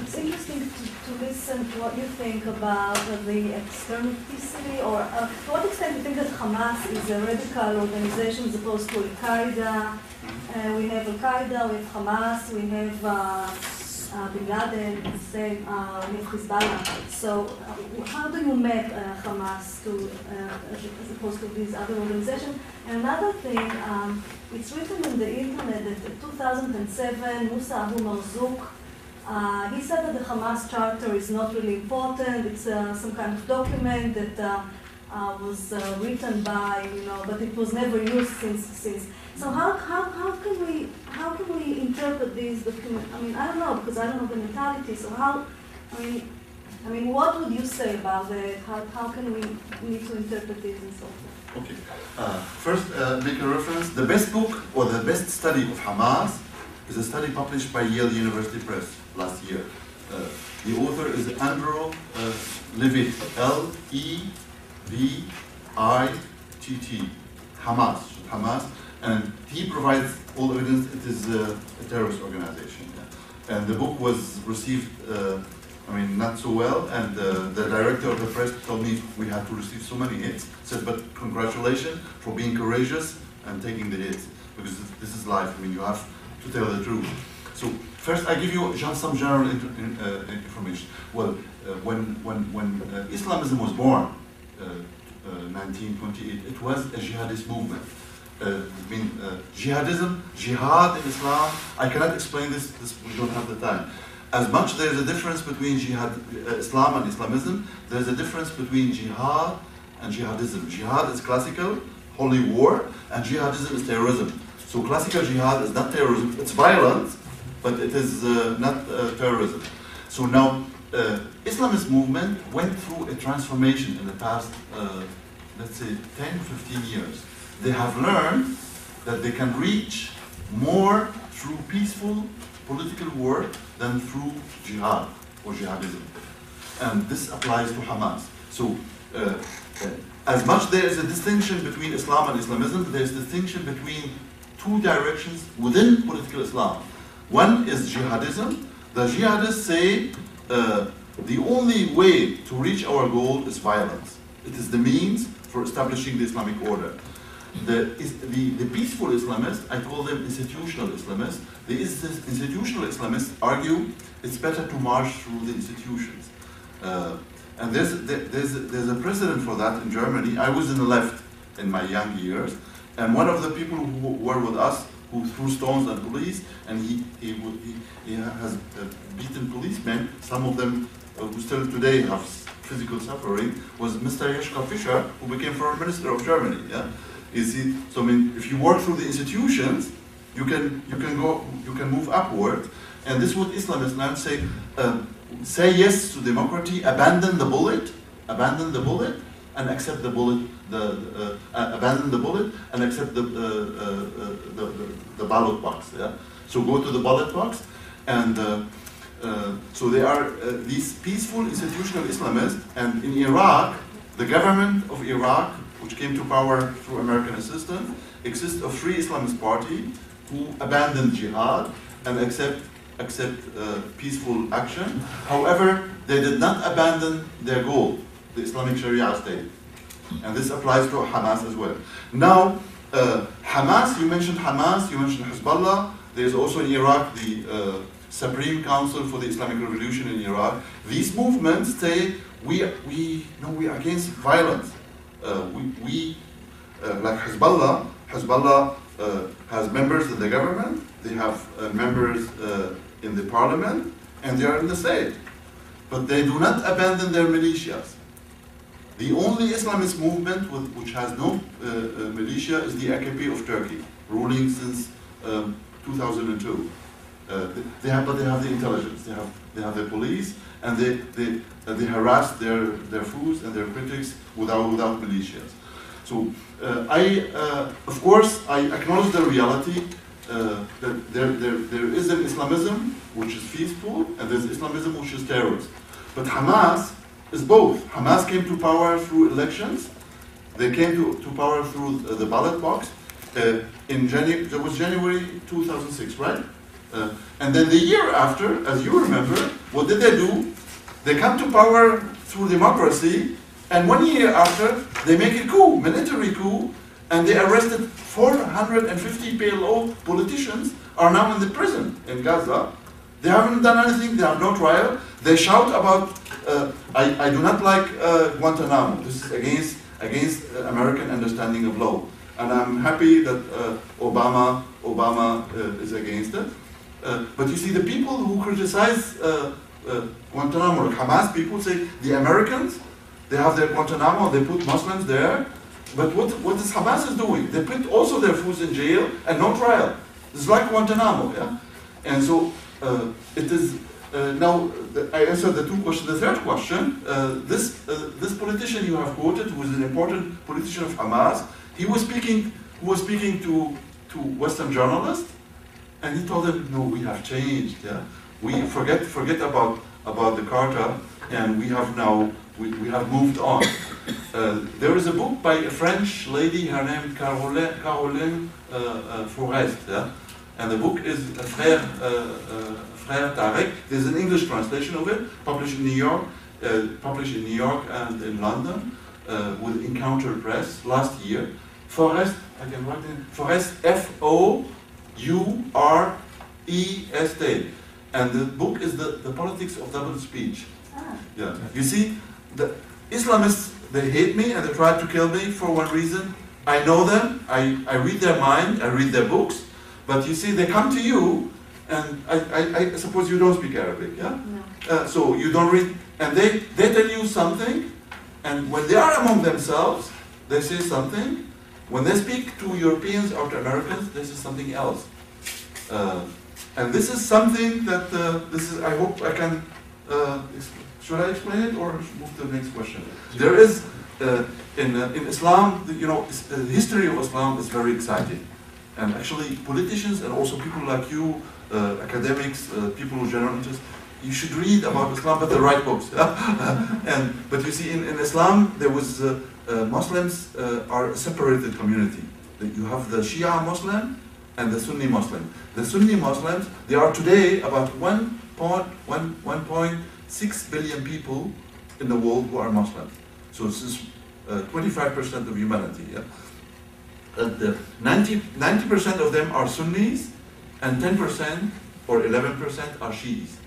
it's interesting to listen to what you think about the externality, or to what extent you think that Hamas is a radical organization as opposed to Al-Qaeda. We have Al-Qaeda, we have Hamas, we have Bin Laden, we have Hezbollah. So how do you map Hamas to, as opposed to these other organizations? And another thing, it's written on the internet that in 2007, Musa Abu Marzouk, he said that the Hamas Charter is not really important. It's some kind of document that was written by, but it was never used since. So how can we interpret these documents? I mean, I don't know, because I don't know the mentality. So what would you say about it? How can we need to interpret these and so forth? Okay. First, make a reference. The best book or the best study of Hamas is a study published by Yale University Press last year. The author is Andrew Levitt, L-E-V-I-T-T, Hamas, and he provides all evidence it is a terrorist organization. Yeah. And the book was received, not so well, and the director of the press told me we had to receive so many hits. Said, but congratulations for being courageous and taking the hits, because this is life. You have to tell the truth. So first, I give you just some general information. Well, when Islamism was born, 1928, it was a jihadist movement. Jihadism, jihad in Islam, I cannot explain this, we don't have the time. As much there is a difference between Islam and Islamism, there is a difference between jihad and jihadism. Jihad is classical, holy war, and jihadism is terrorism. So classical jihad is not terrorism, it's violence, but it is not terrorism. So now, Islamist movement went through a transformation in the past, let's say, 10, 15 years. They have learned that they can reach more through peaceful political work than through jihad or jihadism. And this applies to Hamas. So, as much there is a distinction between Islam and Islamism, there is a distinction between two directions within political Islam. One is jihadism. The jihadists say the only way to reach our goal is violence. It is the means for establishing the Islamic order. The peaceful Islamists, I call them institutional Islamists, the institutional Islamists argue it's better to march through the institutions. And there's a precedent for that in Germany. I was in the left in my young years, and one of the people who were with us, who threw stones at police, and he has beaten policemen, some of them who still today have physical suffering, was Mr. Joschka Fischer, who became Foreign Minister of Germany. Yeah? You see, so I mean, if you work through the institutions, you can move upward, and this is what Islamists now say: say yes to democracy, abandon the bullet, and accept the bullet. Abandon the bullet and accept the ballot box. Yeah. So go to the ballot box, and so they are these peaceful institutional Islamists. And in Iraq, the government of Iraq, which came to power through American assistance, consists of 3 Islamist parties who abandoned jihad and accept peaceful action. However, they did not abandon their goal, the Islamic Sharia state. And this applies to Hamas as well. Now, Hamas, you mentioned Hezbollah. There's also in Iraq the Supreme Council for the Islamic Revolution in Iraq. These movements say we are against violence. Like Hezbollah has members in the government, they have members in the parliament, and they are in the state. But they do not abandon their militias. The only Islamist movement which has no militia is the AKP of Turkey, ruling since 2002. But they have the intelligence, they have the police, and they harass their foes and their critics without militias. So of course, I acknowledge the reality that there is an Islamism which is peaceful, and there's Islamism which is terrorist. But Hamas is both. Hamas came to power through elections. They came to power through the ballot box. That was January 2006, right? And then the year after, as you remember, what did they do? They come to power through democracy, and 1 year after, they make a coup, military coup, and they arrested 450 PLO politicians are now in the prison in Gaza. They haven't done anything, they have no trial. They shout about, I do not like Guantanamo. This is against American understanding of law. And I'm happy that Obama is against it. But you see, the people who criticize Guantanamo, like Hamas people, say the Americans, they have their Guantanamo, they put Muslims there. But what is Hamas is doing? They put also their fools in jail and no trial. It's like Guantanamo, yeah? And so it is, now I answered the 2 questions. The third question, this politician you have quoted, who is an important politician of Hamas, he was speaking to Western journalists, and he told them, no, we have changed, yeah? We forget about the Carta, and we have now, we have moved on. There is a book by a French lady, her name is Caroline Forest, yeah? And the book is Frère Tarek. There's an English translation of it, published in New York and in London with Encounter Press last year. Forest, I can write it. Forest, F-O-U-R-E-S-T. And the book is the politics of double speech. Yeah. You see, the Islamists, they hate me and they try to kill me for one reason. I know them, I read their mind, I read their books, but you see, they come to you, and I suppose you don't speak Arabic, yeah? No. So you don't read, and they tell you something, and when they are among themselves, they say something. When they speak to Europeans or to Americans, this is something else. And this is something that, I hope I can, should I explain it or move to the next question? There is, in Islam, the history of Islam is very exciting. And actually, politicians and also people like you, academics, people who are journalists, you should read about Islam, but the right books. But you see, in Islam, there was Muslims are a separated community. You have the Shia Muslim and the Sunni Muslim. The Sunni Muslims, they are today about 1.6 billion people in the world who are Muslim. So this is 25% of humanity. Yeah? 90% of them are Sunnis, and 10% or 11% are Shiis.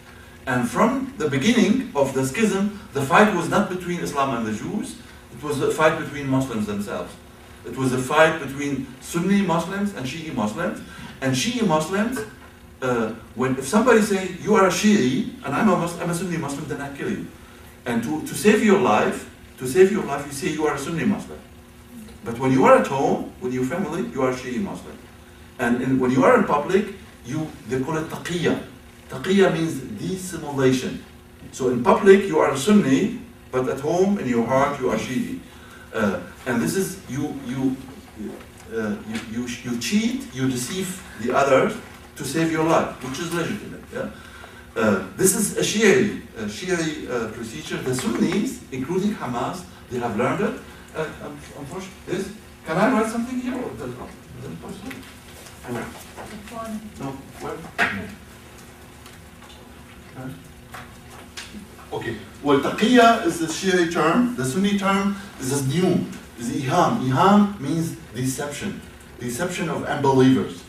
And from the beginning of the schism, the fight was not between Islam and the Jews, it was a fight between Muslims themselves. It was a fight between Sunni Muslims and Shi'i Muslims. And Shi'i Muslims, if somebody say, you are a Shi'i, and I'm a Sunni Muslim, then I kill you. And to save your life, you say you are a Sunni Muslim. But when you are at home, with your family, you are Shi'i Muslim. And when you are in public, they call it taqiyya. Taqiyya means dissimulation. So in public, you are Sunni, but at home, in your heart, you are Shi'i. And this is, you cheat, you deceive the others to save your life, which is legitimate. Yeah? This is a Shi'i procedure. The Sunnis, including Hamas, they have learned it. Unfortunately, can I write something here? Or does it possible? No, where? Okay. Well, taqiyya is the Shi'i term. The Sunni term is new. Is iham. Iham means deception. Deception of unbelievers.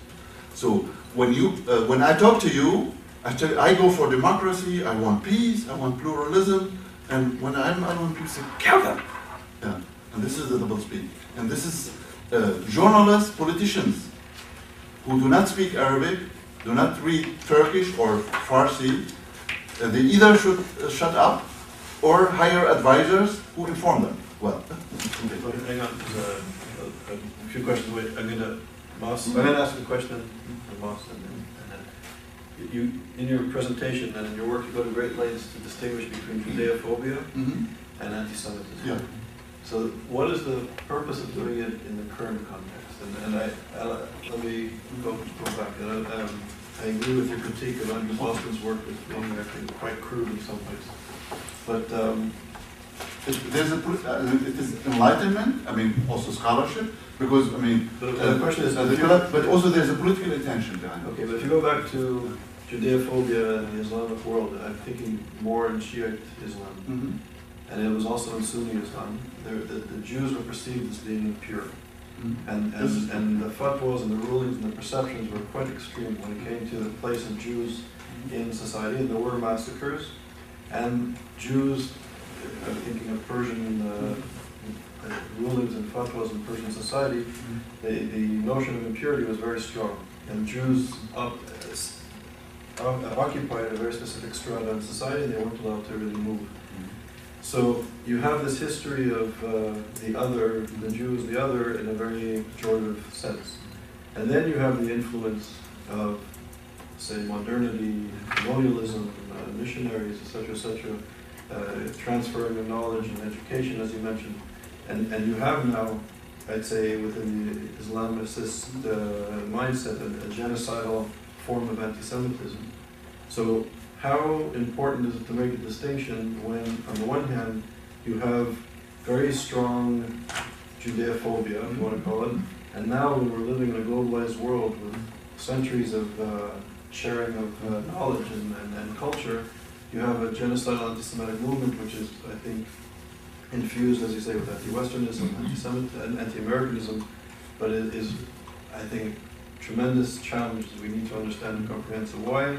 So when I talk to you, I tell you, I go for democracy. I want peace. I want pluralism. And when I want people say, kill them. Yeah. And this is the double speak. And this is journalists, politicians who do not speak Arabic, do not read Turkish or Farsi. They either should shut up or hire advisors who inform them well. Okay, hang on, a few questions. Wait, I'm going to ask a question to Moss, and then you, in your presentation and in your work, you go to great lengths to distinguish between Judeophobia and anti-Semitism. Yeah. So, what is the purpose of doing it in the current context? And let me go back. I agree with your critique of Andrew Boston's work as being, I think, quite crude in some ways. But it is enlightenment. I mean, also scholarship, because I mean, the question is, but also there's a political intention behind it. Okay, but if you go back to Judeophobia in the Islamic world, I'm thinking more in Shiite Islam, and it was also in Sunni Islam. The Jews were perceived as being impure. And the fatwas and the rulings and the perceptions were quite extreme when it came to the place of Jews in society, and there were massacres. And Jews, I'm thinking of Persian rulings and fatwas in Persian society, the notion of impurity was very strong. And Jews occupied a very specific strata in society, and they weren't allowed to really move. So you have this history of the other, the Jews, the other, in a very pejorative sense. And then you have the influence of, say, modernity, colonialism, missionaries, etc., transferring of knowledge and education, as you mentioned. And you have now, I'd say, within the Islamist mindset, a genocidal form of anti-Semitism. So how important is it to make a distinction when, on the one hand, you have very strong Judeophobia, if you want to call it, and now when we're living in a globalized world with centuries of sharing of knowledge and culture, you have a genocidal anti-Semitic movement, which is, I think, infused, as you say, with anti-Westernism, anti-Americanism, but it is, I think, a tremendous challenge that we need to understand and comprehend. So why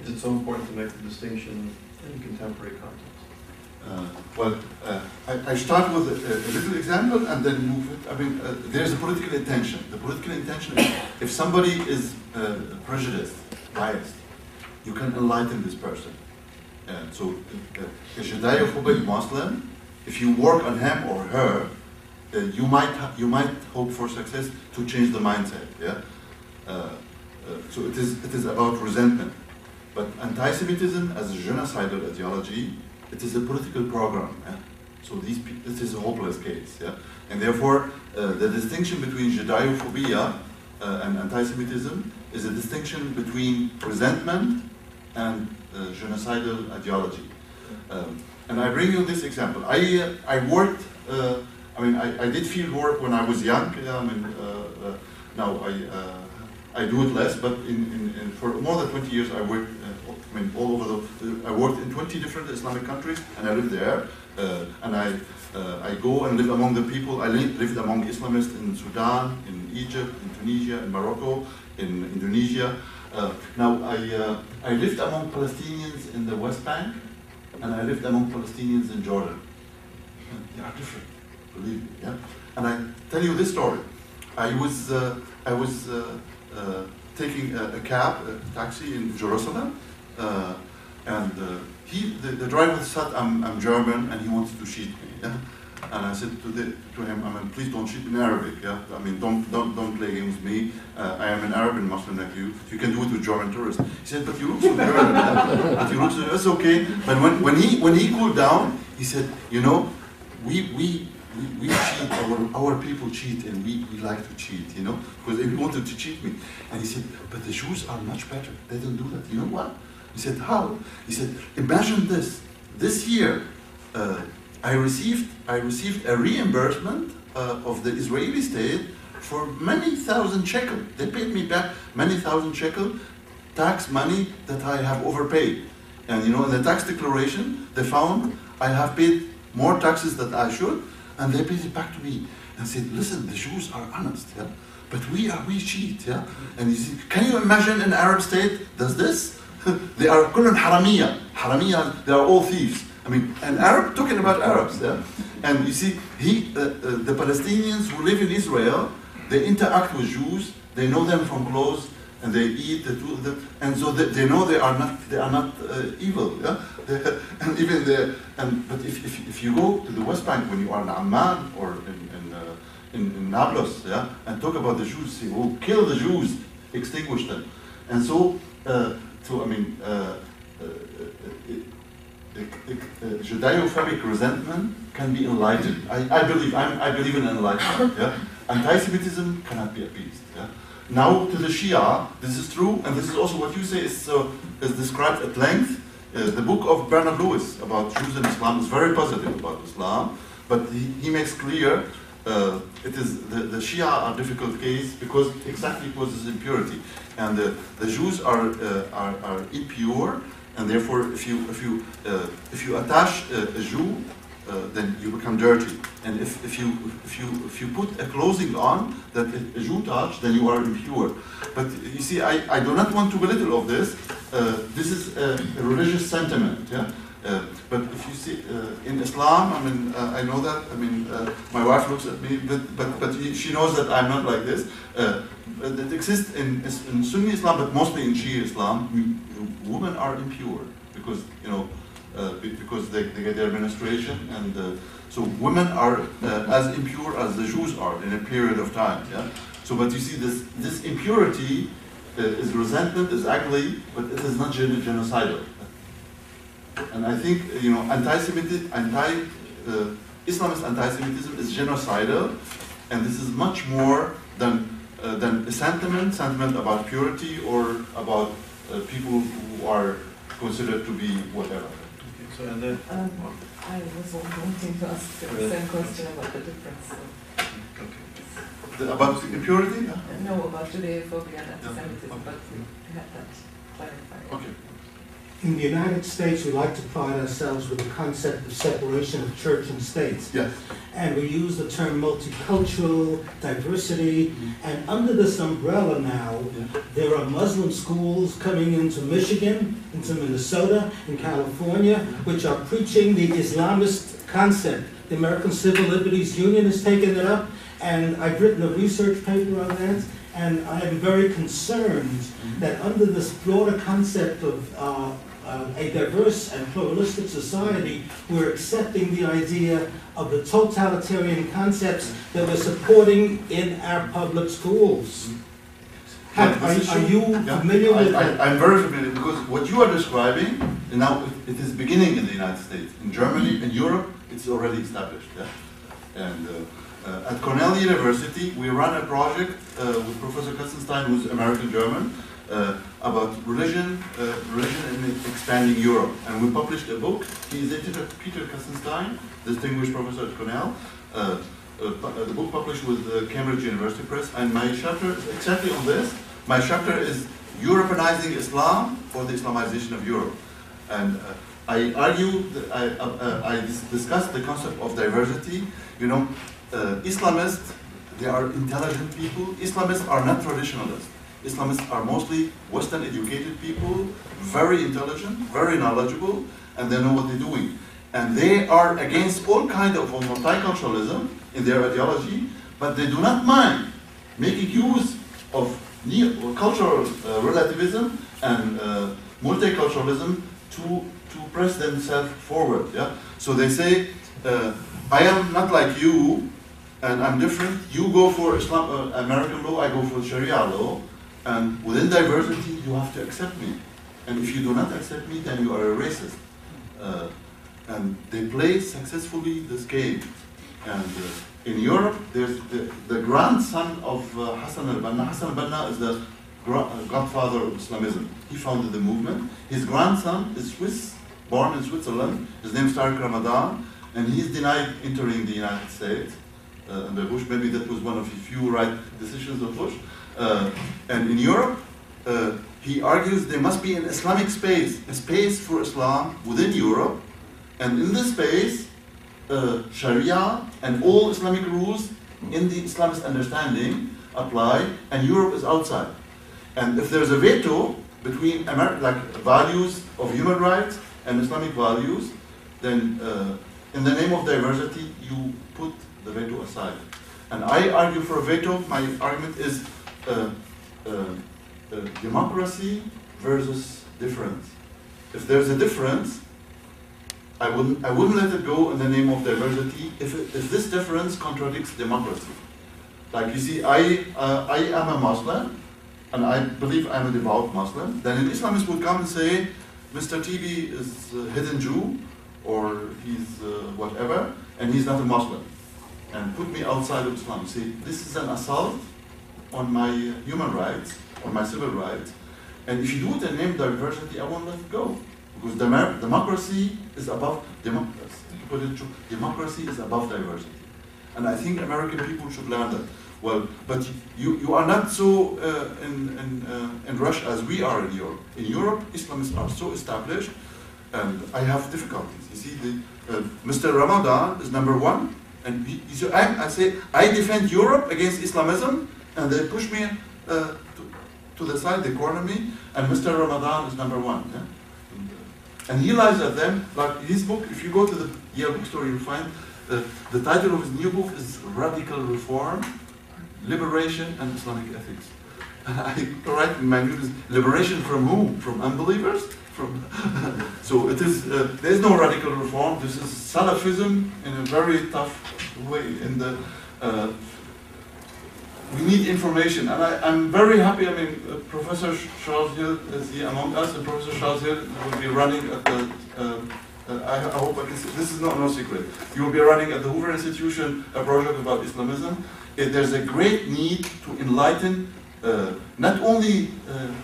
is it so important to make the distinction in contemporary context? I start with a little example and then move it. I mean, there's a political intention. The political intention is, if somebody is prejudiced, biased, you can enlighten this person. So, a Judeophobic Muslim, if you work on him or her, you might hope for success to change the mindset. Yeah. So it is about resentment. But anti-Semitism as a genocidal ideology, it is a political program. Yeah? So this is a hopeless case. Yeah? And therefore, the distinction between Judeophobia and anti-Semitism is a distinction between resentment and genocidal ideology. And I bring you this example. I worked, I did field work when I was young. Now I do it less, but for more than 20 years I worked all over I worked in 20 different Islamic countries, and I lived there. And I go and live among the people. I lived among Islamists in Sudan, in Egypt, in Tunisia, in Morocco, in Indonesia. Now I lived among Palestinians in the West Bank, and I lived among Palestinians in Jordan. They are different, believe me. Yeah. And I tell you this story. I was taking a taxi in Jerusalem, and the driver said I'm German and he wanted to shoot me. Yeah? And I said to him, I mean, please don't cheat in Arabic, yeah? I mean, don't play games with me. I am an Arab and Muslim like you. You can do it with German tourists. He said, but you look so German, yeah? But you look so, that's okay. But when he cooled down, he said, you know, we cheat, our people cheat, and we like to cheat, you know, because they wanted to cheat me. And he said, but the Jews are much better. They don't do that. You know what? He said, how? He said, imagine this. This year, I received a reimbursement of the Israeli state for many thousand shekel. They paid me back many thousand shekel tax money that I have overpaid. And you know, in the tax declaration, they found I have paid more taxes than I should, and they paid it back to me and said, listen, the Jews are honest, yeah, but we cheat, yeah. And you see, can you imagine an Arab state does this? They are kullun haramiya, they are all thieves. I mean, an Arab talking about Arabs, yeah. And you see, the Palestinians who live in Israel, they interact with Jews, they know them from close, and they eat the two of them, and so they know they are not evil, yeah. And even but if you go to the West Bank when you are in Amman or in Nablus, yeah, and talk about the Jews, say, oh, kill the Jews, extinguish them, and so I mean, Judeo-phobic resentment can be enlightened. I believe in enlightenment. Yeah, anti-Semitism cannot be appeased. Yeah. Now to the Shia, this is true, and this is also what you say is described at length. The book of Bernard Lewis about Jews and Islam is very positive about Islam, but he makes clear it is the Shia are a difficult case because this impurity, and the Jews are impure, and therefore if you attach a Jew, then you become dirty, and if you put a clothing on that a Jew touch, then you are impure. But you see, I do not want to belittle of this. This is a religious sentiment, yeah. But if you see in Islam, I mean, I know that. I mean, my wife looks at me, but she knows that I'm not like this. It exists in Sunni Islam, but mostly in Shia Islam. Women are impure because because they get their menstruation, and so women are as impure as the Jews are in a period of time. Yeah. So, but you see, this impurity is resentment, is ugly, but it is not genocidal. And I think Islamist anti-Semitism is genocidal, and this is much more than a sentiment about purity or about people who are considered to be whatever. So, and then I was wanting to ask the same question about the difference. About impurity? No, about Judeophobia and anti-Semitism, but we had that clarified. Okay. In the United States, we like to pride ourselves with the concept of separation of church and state. Yes. And we use the term multicultural, diversity, and under this umbrella now, there are Muslim schools coming into Michigan, into Minnesota, in California, which are preaching the Islamist concept. The American Civil Liberties Union has taken it up, and I've written a research paper on that, and I am very concerned that under this broader concept of a diverse and pluralistic society, we're accepting the idea of the totalitarian concepts that we're supporting in our public schools. Are you familiar with that? I'm very familiar, because what you are describing, and now it is beginning in the United States. In Germany, in Europe, it's already established. Yeah? And at Cornell University, we run a project with Professor Katzenstein, who's American-German, about religion in expanding Europe. And we published a book. He is editor Peter Katzenstein, distinguished professor at Cornell. The book published with Cambridge University Press. And my chapter is exactly on this. My chapter is Europeanizing Islam or the Islamization of Europe. And I argue, I discussed the concept of diversity. You know, Islamists, they are intelligent people. Islamists are not traditionalists. Islamists are mostly Western educated people, very intelligent, very knowledgeable, and they know what they're doing. And they are against all kinds of multiculturalism in their ideology, but they do not mind making use of cultural relativism and multiculturalism to press themselves forward. Yeah? So they say, I am not like you, and I'm different. You go for Islam, American law, I go for Sharia law, and within diversity, you have to accept me. And if you do not accept me, then you are a racist. And they play successfully this game. And in Europe, there's the grandson of Hassan al-Banna. Hassan al-Banna is the godfather of Islamism. He founded the movement. His grandson is Swiss, born in Switzerland. His name is Tariq Ramadan, and he's denied entering the United States under Bush. Maybe that was one of the few right decisions of Bush. And in Europe, he argues there must be an Islamic space, a space for Islam within Europe, and in this space, Sharia and all Islamic rules in the Islamist understanding apply, and Europe is outside. And if there's a veto between like values of human rights and Islamic values, then in the name of diversity, you put the veto aside. And I argue for a veto. My argument is democracy versus difference. If there's a difference, I wouldn't let it go in the name of diversity if this difference contradicts democracy. Like you see, I am a Muslim, and I believe I'm a devout Muslim. Then an Islamist would come and say, Mr. Tibi is a hidden Jew, or he's whatever, and he's not a Muslim, and put me outside of Islam. See, this is an assault on my human rights, on my civil rights, and if you do it in the name of diversity, I won't let it go. Because democracy is above democracy. To put it true, democracy is above diversity, and I think American people should learn that. Well, but you are not so in rush as we are in Europe. In Europe, Islamists are so established, and I have difficulties. You see, Mr. Ramadan is number one, and I say I defend Europe against Islamism, and they push me to the side, they corner me, and Mr. Ramadan is number one. Yeah? And he lies at them, like his book, if you go to the Yale bookstore, you'll find the title of his new book is Radical Reform, Liberation and Islamic Ethics. I write in my new book, liberation from whom? From unbelievers? So it is, there is no radical reform, this is Salafism in a very tough way. We need information, and I'm very happy. I mean, Professor Charles Hill is here among us, and Professor Charles Hill will be running at the. I hope I can say this is no secret. You will be running at the Hoover Institution a project about Islamism. There's a great need to enlighten not only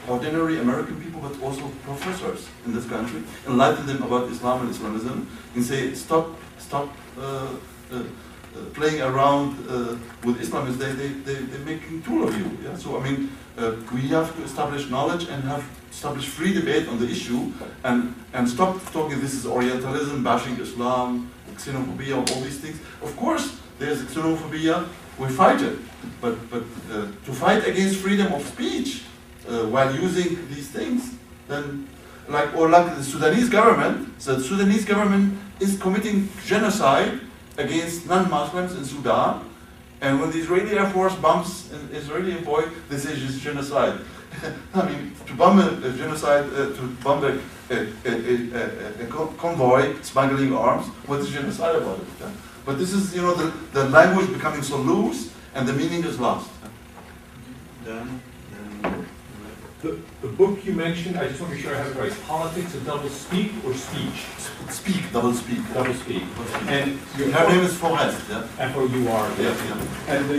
ordinary American people but also professors in this country. Enlighten them about Islam and Islamism, and say stop playing around with Islamists. They're making tool of you. Yeah? So I mean, we have to establish knowledge and establish free debate on the issue, and stop talking this is Orientalism, bashing Islam, xenophobia, all these things. Of course, there's xenophobia. We fight it, but to fight against freedom of speech while using these things, then like the Sudanese government. So the Sudanese government is committing genocide against non-Muslims in Sudan, and when the Israeli Air Force bombs an Israeli boy, they say it's genocide. I mean, to bomb a genocide, to bomb a convoy smuggling arms, what is genocide about it? Yeah? But this is, you know, the language becoming so loose, and the meaning is lost. Dan? The book you mentioned, I just want to be sure I have it right. Politics of Double Speak or Speech? Double speak. Double Speak. And her name is Forrest, yeah? F-O-U-R. Yeah. And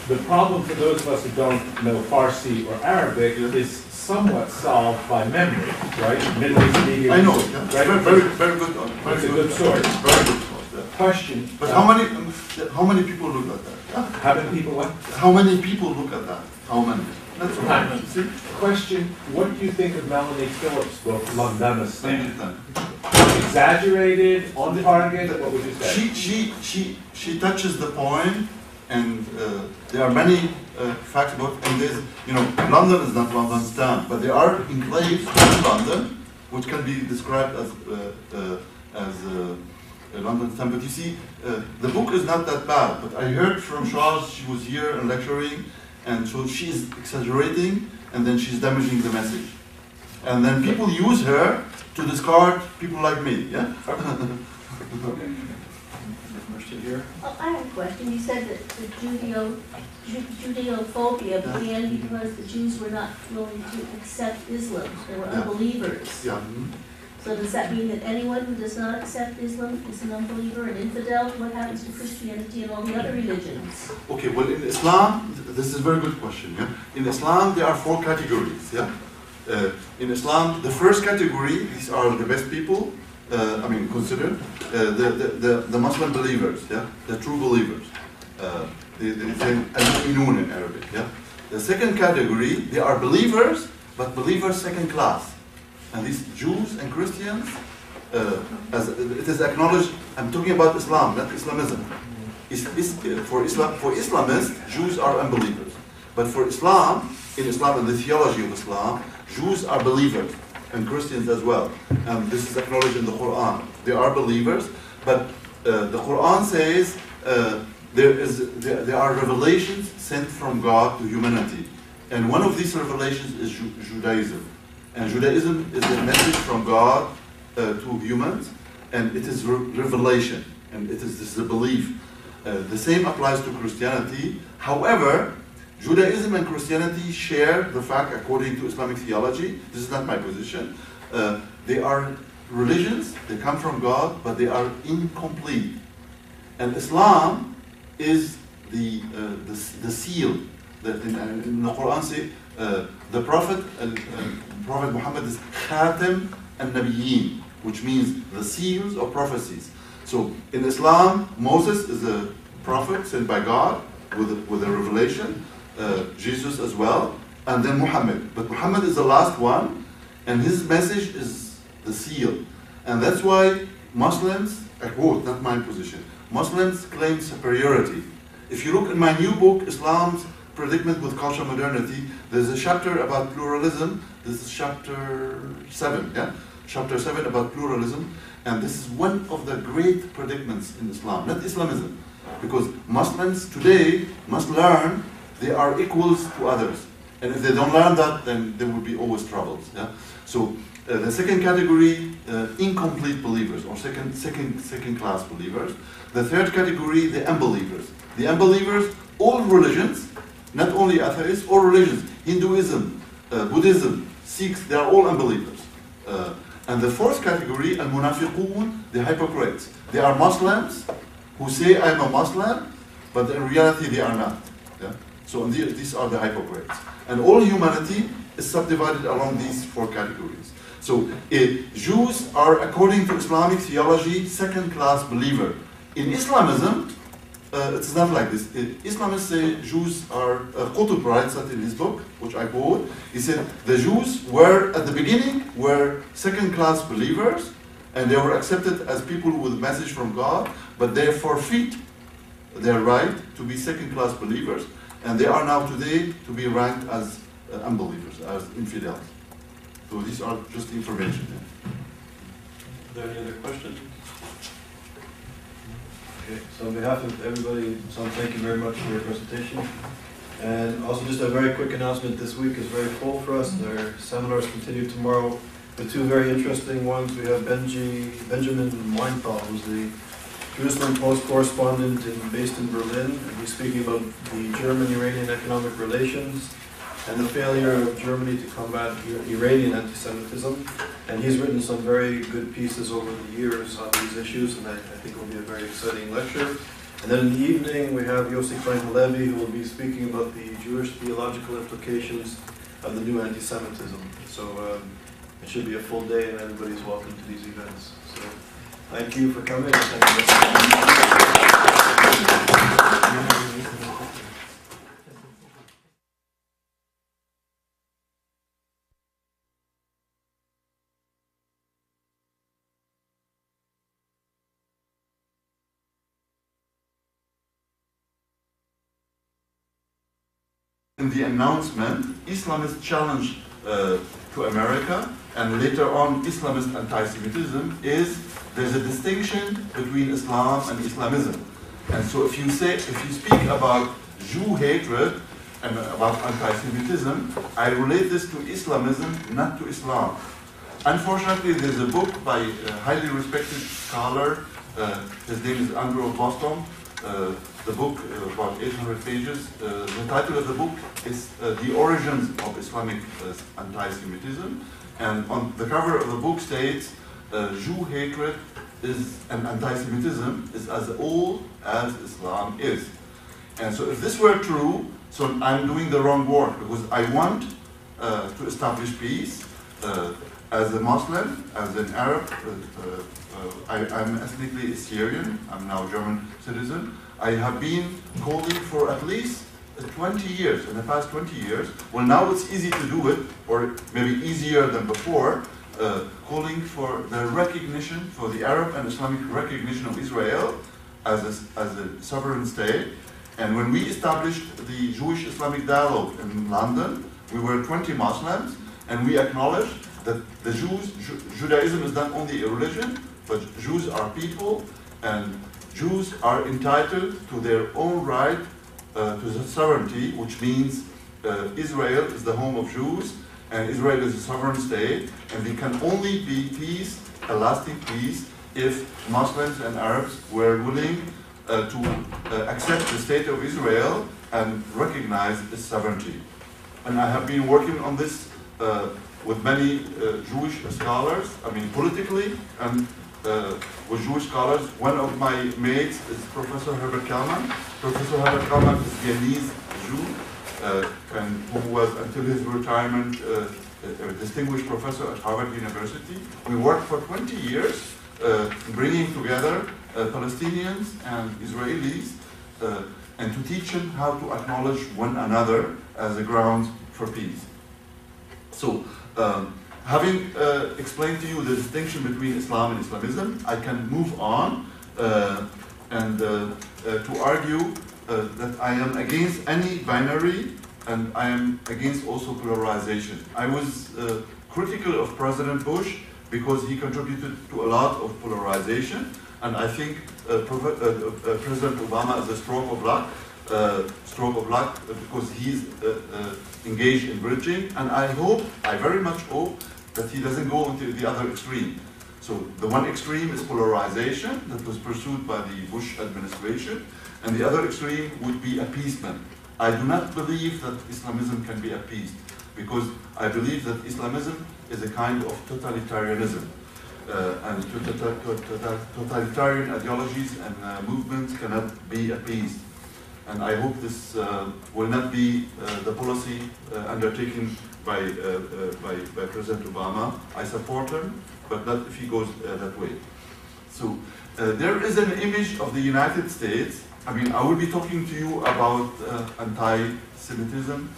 the problem for those of us who don't know Farsi or Arabic is somewhat solved by memory, right? Middle East speaking. I know, yeah. Right? Very good. It's a good source. Very good source, yeah. Question. But how many people look at that? Yeah? How many people what? How many people look at that? How many? That's Right. See? Question, what do you think of Melanie Phillips' book, Londonist? Time. Exaggerated, on target, what would you say? She touches the point, and there are many facts about it, and there's, you know, London is not London's town, but there are enclaves in London which can be described as London's town. But you see, the book is not that bad, but I heard from Charles, she was here and lecturing, and so she's exaggerating, and then she's damaging the message. And then people use her to discard people like me, yeah? Möchte here. Oh, I have a question. You said that the Judeophobia began because the Jews were not willing to accept Islam. They were unbelievers. Yeah. So does that mean that anyone who does not accept Islam is an unbeliever, an infidel? What happens to Christianity and all the other religions? Okay, well in Islam, this is a very good question. Yeah? In Islam, there are 4 categories. Yeah? In Islam, the first category, these are the best people, considered the Muslim believers, yeah? The true believers. They say al-mu'minun in Arabic. Yeah? The second category, they are believers, but believers second class. And these Jews and Christians, as it is acknowledged, I'm talking about Islam, not Islamism. For Islamists, Jews are unbelievers. But for Islam, in Islam and the theology of Islam, Jews are believers, and Christians as well. And this is acknowledged in the Quran. They are believers, but the Quran says there are revelations sent from God to humanity. And one of these revelations is Judaism. And Judaism is a message from God to humans, and it is revelation, and this is a belief. The same applies to Christianity. However, Judaism and Christianity share the fact, according to Islamic theology, this is not my position, they are religions, they come from God, but they are incomplete. And Islam is the seal that in the Quran say the Prophet Muhammad is Khatam al-Nabiyyin, which means the seals of prophecies. So in Islam, Moses is a prophet sent by God with a revelation, Jesus as well, and then Muhammad. But Muhammad is the last one, and his message is the seal. And that's why Muslims, I quote, not my position, Muslims claim superiority. If you look in my new book, Islam's Predicament with Cultural Modernity, there's a chapter about pluralism. This is chapter 7, yeah? Chapter 7 about pluralism. And this is one of the great predicaments in Islam, not Islamism. Because Muslims today must learn they are equals to others. And if they don't learn that, then there will be always troubles. Yeah? So the second category, incomplete believers, or second class believers. The third category, the unbelievers. The unbelievers, all religions, not only atheists, all religions, Hinduism, Buddhism, Sikhs, they are all unbelievers. And the fourth category, al-munafiqun, the hypocrites. They are Muslims who say, I'm a Muslim, but in reality they are not. Yeah? So these are the hypocrites. And all humanity is subdivided along these 4 categories. So Jews are, according to Islamic theology, second-class believer. In Islamism, it's not like this. Islamists say Jews are, Qutb writes that in his book, which I quote. He said the Jews were, at the beginning, were second-class believers, and they were accepted as people with a message from God, but they forfeit their right to be second-class believers, and they are now today to be ranked as unbelievers, as infidels. So these are just information. Are there any other questions? Okay, so on behalf of everybody, thank you very much for your presentation. And also just a very quick announcement, this week is very full for us. Our seminars continue tomorrow with 2 very interesting ones. We have Benjamin Weinthal, who's the Jerusalem Post correspondent based in Berlin, and he's speaking about the German-Iranian economic relations and the failure of Germany to combat Iranian anti-Semitism. And he's written some very good pieces over the years on these issues, and I think it will be a very exciting lecture. And then in the evening, we have Yossi Klein Halevi, who will be speaking about the Jewish theological implications of the new anti-Semitism. So it should be a full day, and everybody's welcome to these events. So thank you for coming. And thank you. In the announcement, Islamists challenge to America, and later on Islamist anti-Semitism is there's a distinction between Islam and Islamism. And so if you speak about Jew hatred and about anti-Semitism, I relate this to Islamism, not to Islam. Unfortunately, there's a book by a highly respected scholar, his name is Andrew of Boston, the book, about 800 pages. The title of the book is The Origins of Islamic Anti-Semitism. And on the cover of the book states, Jew hatred is, and anti-Semitism is as old as Islam is. And so if this were true, so I'm doing the wrong work, because I want to establish peace. As a Muslim, as an Arab, I'm ethnically Syrian, I'm now a German citizen. I have been calling for at least 20 years, in the past 20 years. Well, now it's easy to do it, or maybe easier than before, calling for the recognition, for the Arab and Islamic recognition of Israel as a sovereign state. And when we established the Jewish-Islamic dialogue in London, we were 20 Muslims, and we acknowledged that the Judaism is not only a religion, but Jews are people, and Jews are entitled to their own right to the sovereignty, which means Israel is the home of Jews, and Israel is a sovereign state, and there can only be peace, a lasting peace, if Muslims and Arabs were willing to accept the state of Israel and recognize its sovereignty. And I have been working on this with many Jewish scholars, I mean politically, and with Jewish scholars. One of my mates is Professor Herbert Kalman. Professor Herbert Kalman is a Viennese Jew, and who was, until his retirement, a distinguished professor at Harvard University. We worked for 20 years bringing together Palestinians and Israelis and to teach them how to acknowledge one another as a ground for peace. So, having explained to you the distinction between Islam and Islamism, I can move on and to argue that I am against any binary, and I am against also polarization. I was critical of President Bush because he contributed to a lot of polarization, and I think President Obama is a stroke of luck because he's engaged in bridging, and I very much hope that he doesn't go into the other extreme. So the one extreme is polarization that was pursued by the Bush administration, and the other extreme would be appeasement. I do not believe that Islamism can be appeased, because I believe that Islamism is a kind of totalitarianism. And totalitarian ideologies and movements cannot be appeased. And I hope this will not be the policy undertaken by President Obama. I support him, but not if he goes that way. So there is an image of the United States. I mean, I will be talking to you about anti-Semitism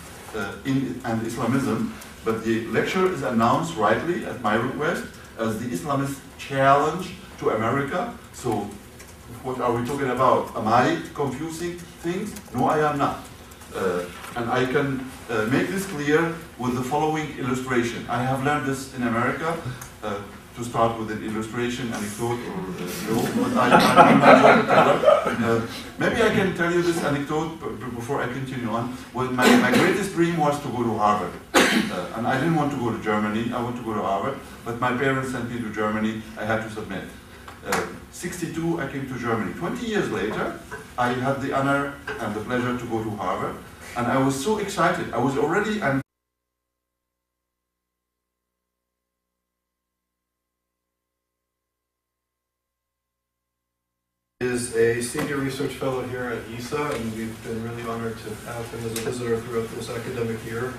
and Islamism, but the lecture is announced rightly at my request as the Islamist challenge to America. So what are we talking about? Am I confusing things? No, I am not. And I can make this clear with the following illustration. I have learned this in America, to start with an illustration, anecdote, or no, but maybe I can tell you this anecdote before I continue on. Well, my greatest dream was to go to Harvard. And I didn't want to go to Germany, I want to go to Harvard, but my parents sent me to Germany, I had to submit. 62, I came to Germany. 20 years later, I had the honor and the pleasure to go to Harvard, and I was so excited. I was already is a senior research fellow here at YIISA, and we've been really honored to have him as a visitor throughout this academic year.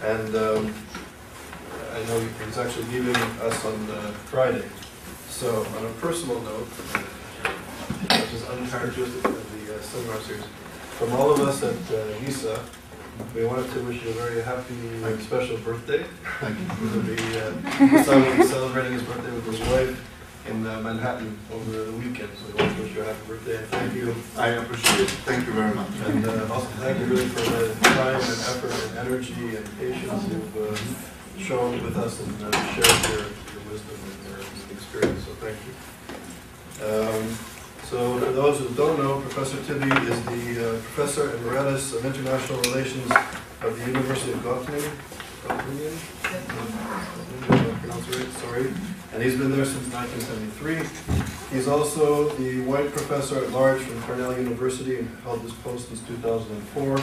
And I know he's actually leaving us on Friday. So, on a personal note, which is uncharacteristic of the seminar series, from all of us at YIISA, we wanted to wish you a very happy and special birthday. Thank you. Bassam will be celebrating his birthday with his wife in Manhattan over the weekend, so we want to wish you a happy birthday and thank you. I appreciate it. Thank you very much. And also thank you really for the time and effort and energy and patience you've shown with us and shared your wisdom and your experience, so thank you. So for those who don't know, Professor Tibi is the Professor Emeritus of International Relations of the University of Goettingen. Sorry. And he's been there since 1973. He's also the white professor at large from Cornell University and held this post since 2004.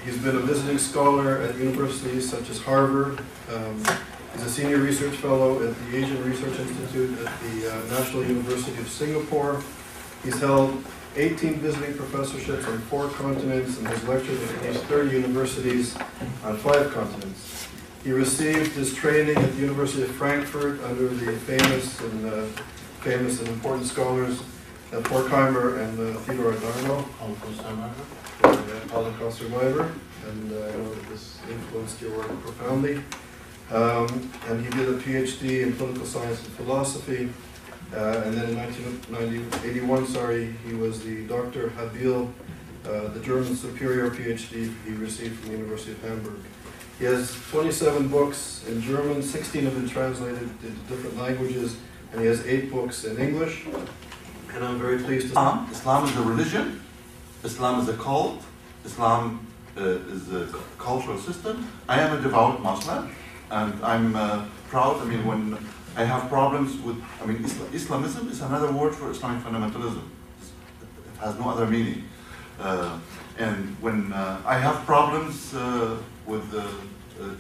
He's been a visiting scholar at universities such as Harvard. He's a senior research fellow at the Asian Research Institute at the National University of Singapore. He's held 18 visiting professorships on 4 continents and has lectured at least 30 universities on 5 continents. He received his training at the University of Frankfurt under the famous and important scholars Horkheimer and Theodor Adorno, Holocaust survivor, and I know that this influenced your work profoundly. And he did a PhD in political science and philosophy, and then in 1981, he was the Dr. Habil, the German superior PhD he received from the University of Hamburg. He has 27 books in German, 16 have been translated into different languages, and he has 8 books in English. And I'm very pleased to... Islam is a religion, Islam is a cult, Islam is a cultural system. I am a devout Muslim, and I'm proud. I mean, when I have problems with, Islamism is another word for Islamic fundamentalism. It has no other meaning. And when I have problems with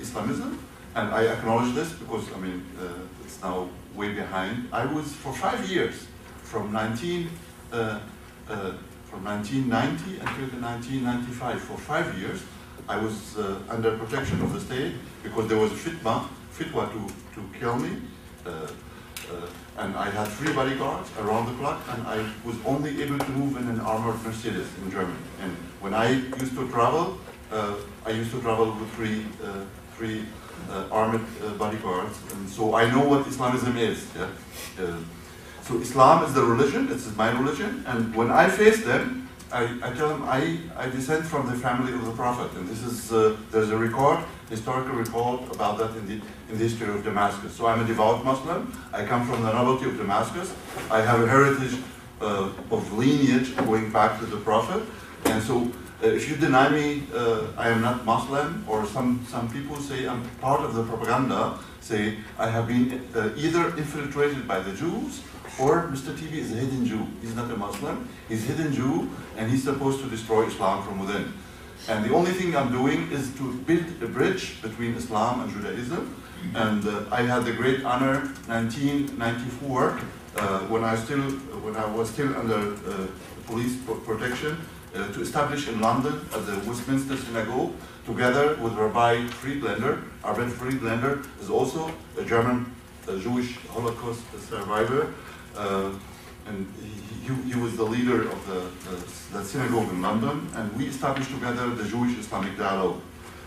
Islamism, and I acknowledge this because, it's now way behind. I was, for 5 years, from 1990 until 1995, for 5 years, I was under protection of the state because there was a fatwa to kill me. And I had 3 bodyguards around the clock, and I was only able to move in an armored Mercedes in Germany. And when I used to travel, with three armored bodyguards, and so I know what Islamism is. Yeah? So Islam is the religion, it's my religion, and when I face them, I tell them I descend from the family of the Prophet, and this is there's a historical record about that in the history of Damascus. So I'm a devout Muslim. I come from the nobility of Damascus. I have a heritage of lineage going back to the Prophet, and so if you deny me, I am not Muslim, or some people say I'm part of the propaganda. Say I have been either infiltrated by the Jews, or Mr. Tibi is a hidden Jew. He's not a Muslim, he's a hidden Jew, and he's supposed to destroy Islam from within. And the only thing I'm doing is to build a bridge between Islam and Judaism. And I had the great honor, 1994, when I was still under police protection, to establish in London at the Westminster Synagogue, together with Rabbi Friedlander. Rabbi Friedlander is also a German Jewish Holocaust survivor, and he was the leader of the synagogue in London, and we established together the Jewish Islamic Dialogue.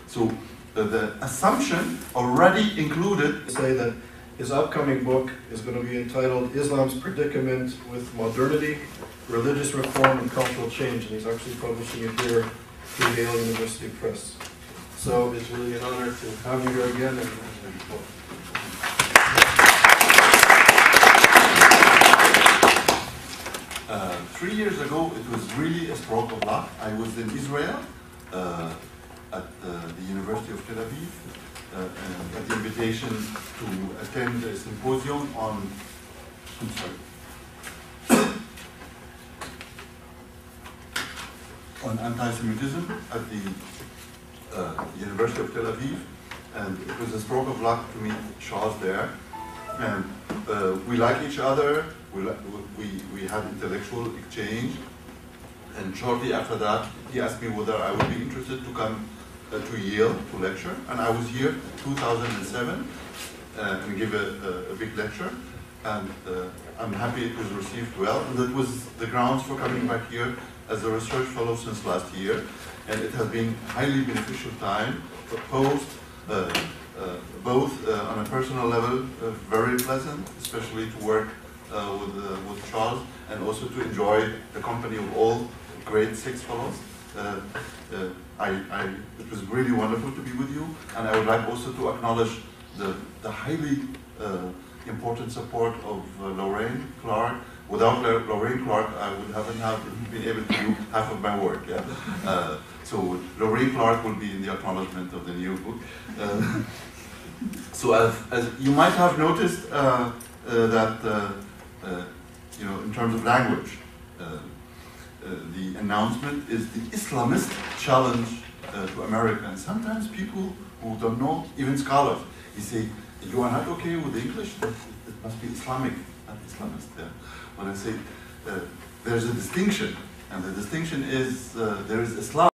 So the assumption already included... Say that his upcoming book is going to be entitled Islam's Predicament with Modernity, Religious Reform and Cultural Change, and he's actually publishing it here through Yale University Press. So it's really an honor to have you here again. And 3 years ago, it was really a stroke of luck. I was in Israel at the University of Tel Aviv, and got the invitation to attend a symposium on, on anti-Semitism at the University of Tel Aviv, and it was a stroke of luck to meet Charles there. And we like each other. We had intellectual exchange, and shortly after that, he asked me whether I would be interested to come to Yale to lecture, and I was here 2007 and give a big lecture, and I'm happy it was received well, and that was the grounds for coming back here as a research fellow since last year, and it has been highly beneficial time, both on a personal level, very pleasant, especially to work with Charles, and also to enjoy the company of all grade 6 fellows. It was really wonderful to be with you, and I would like also to acknowledge the highly important support of Lorraine Clark. Without Lorraine Clark, I would haven't been able to do half of my work. Yeah? So Lorraine Clark will be in the acknowledgement of the new book. So as you might have noticed that you know, in terms of language, the announcement is the Islamist challenge to America. And sometimes people who don't know, even scholars, they say, you are not okay with English? It must be Islamic, not Islamist. Yeah. When I say there's a distinction, and the distinction is there is Islam.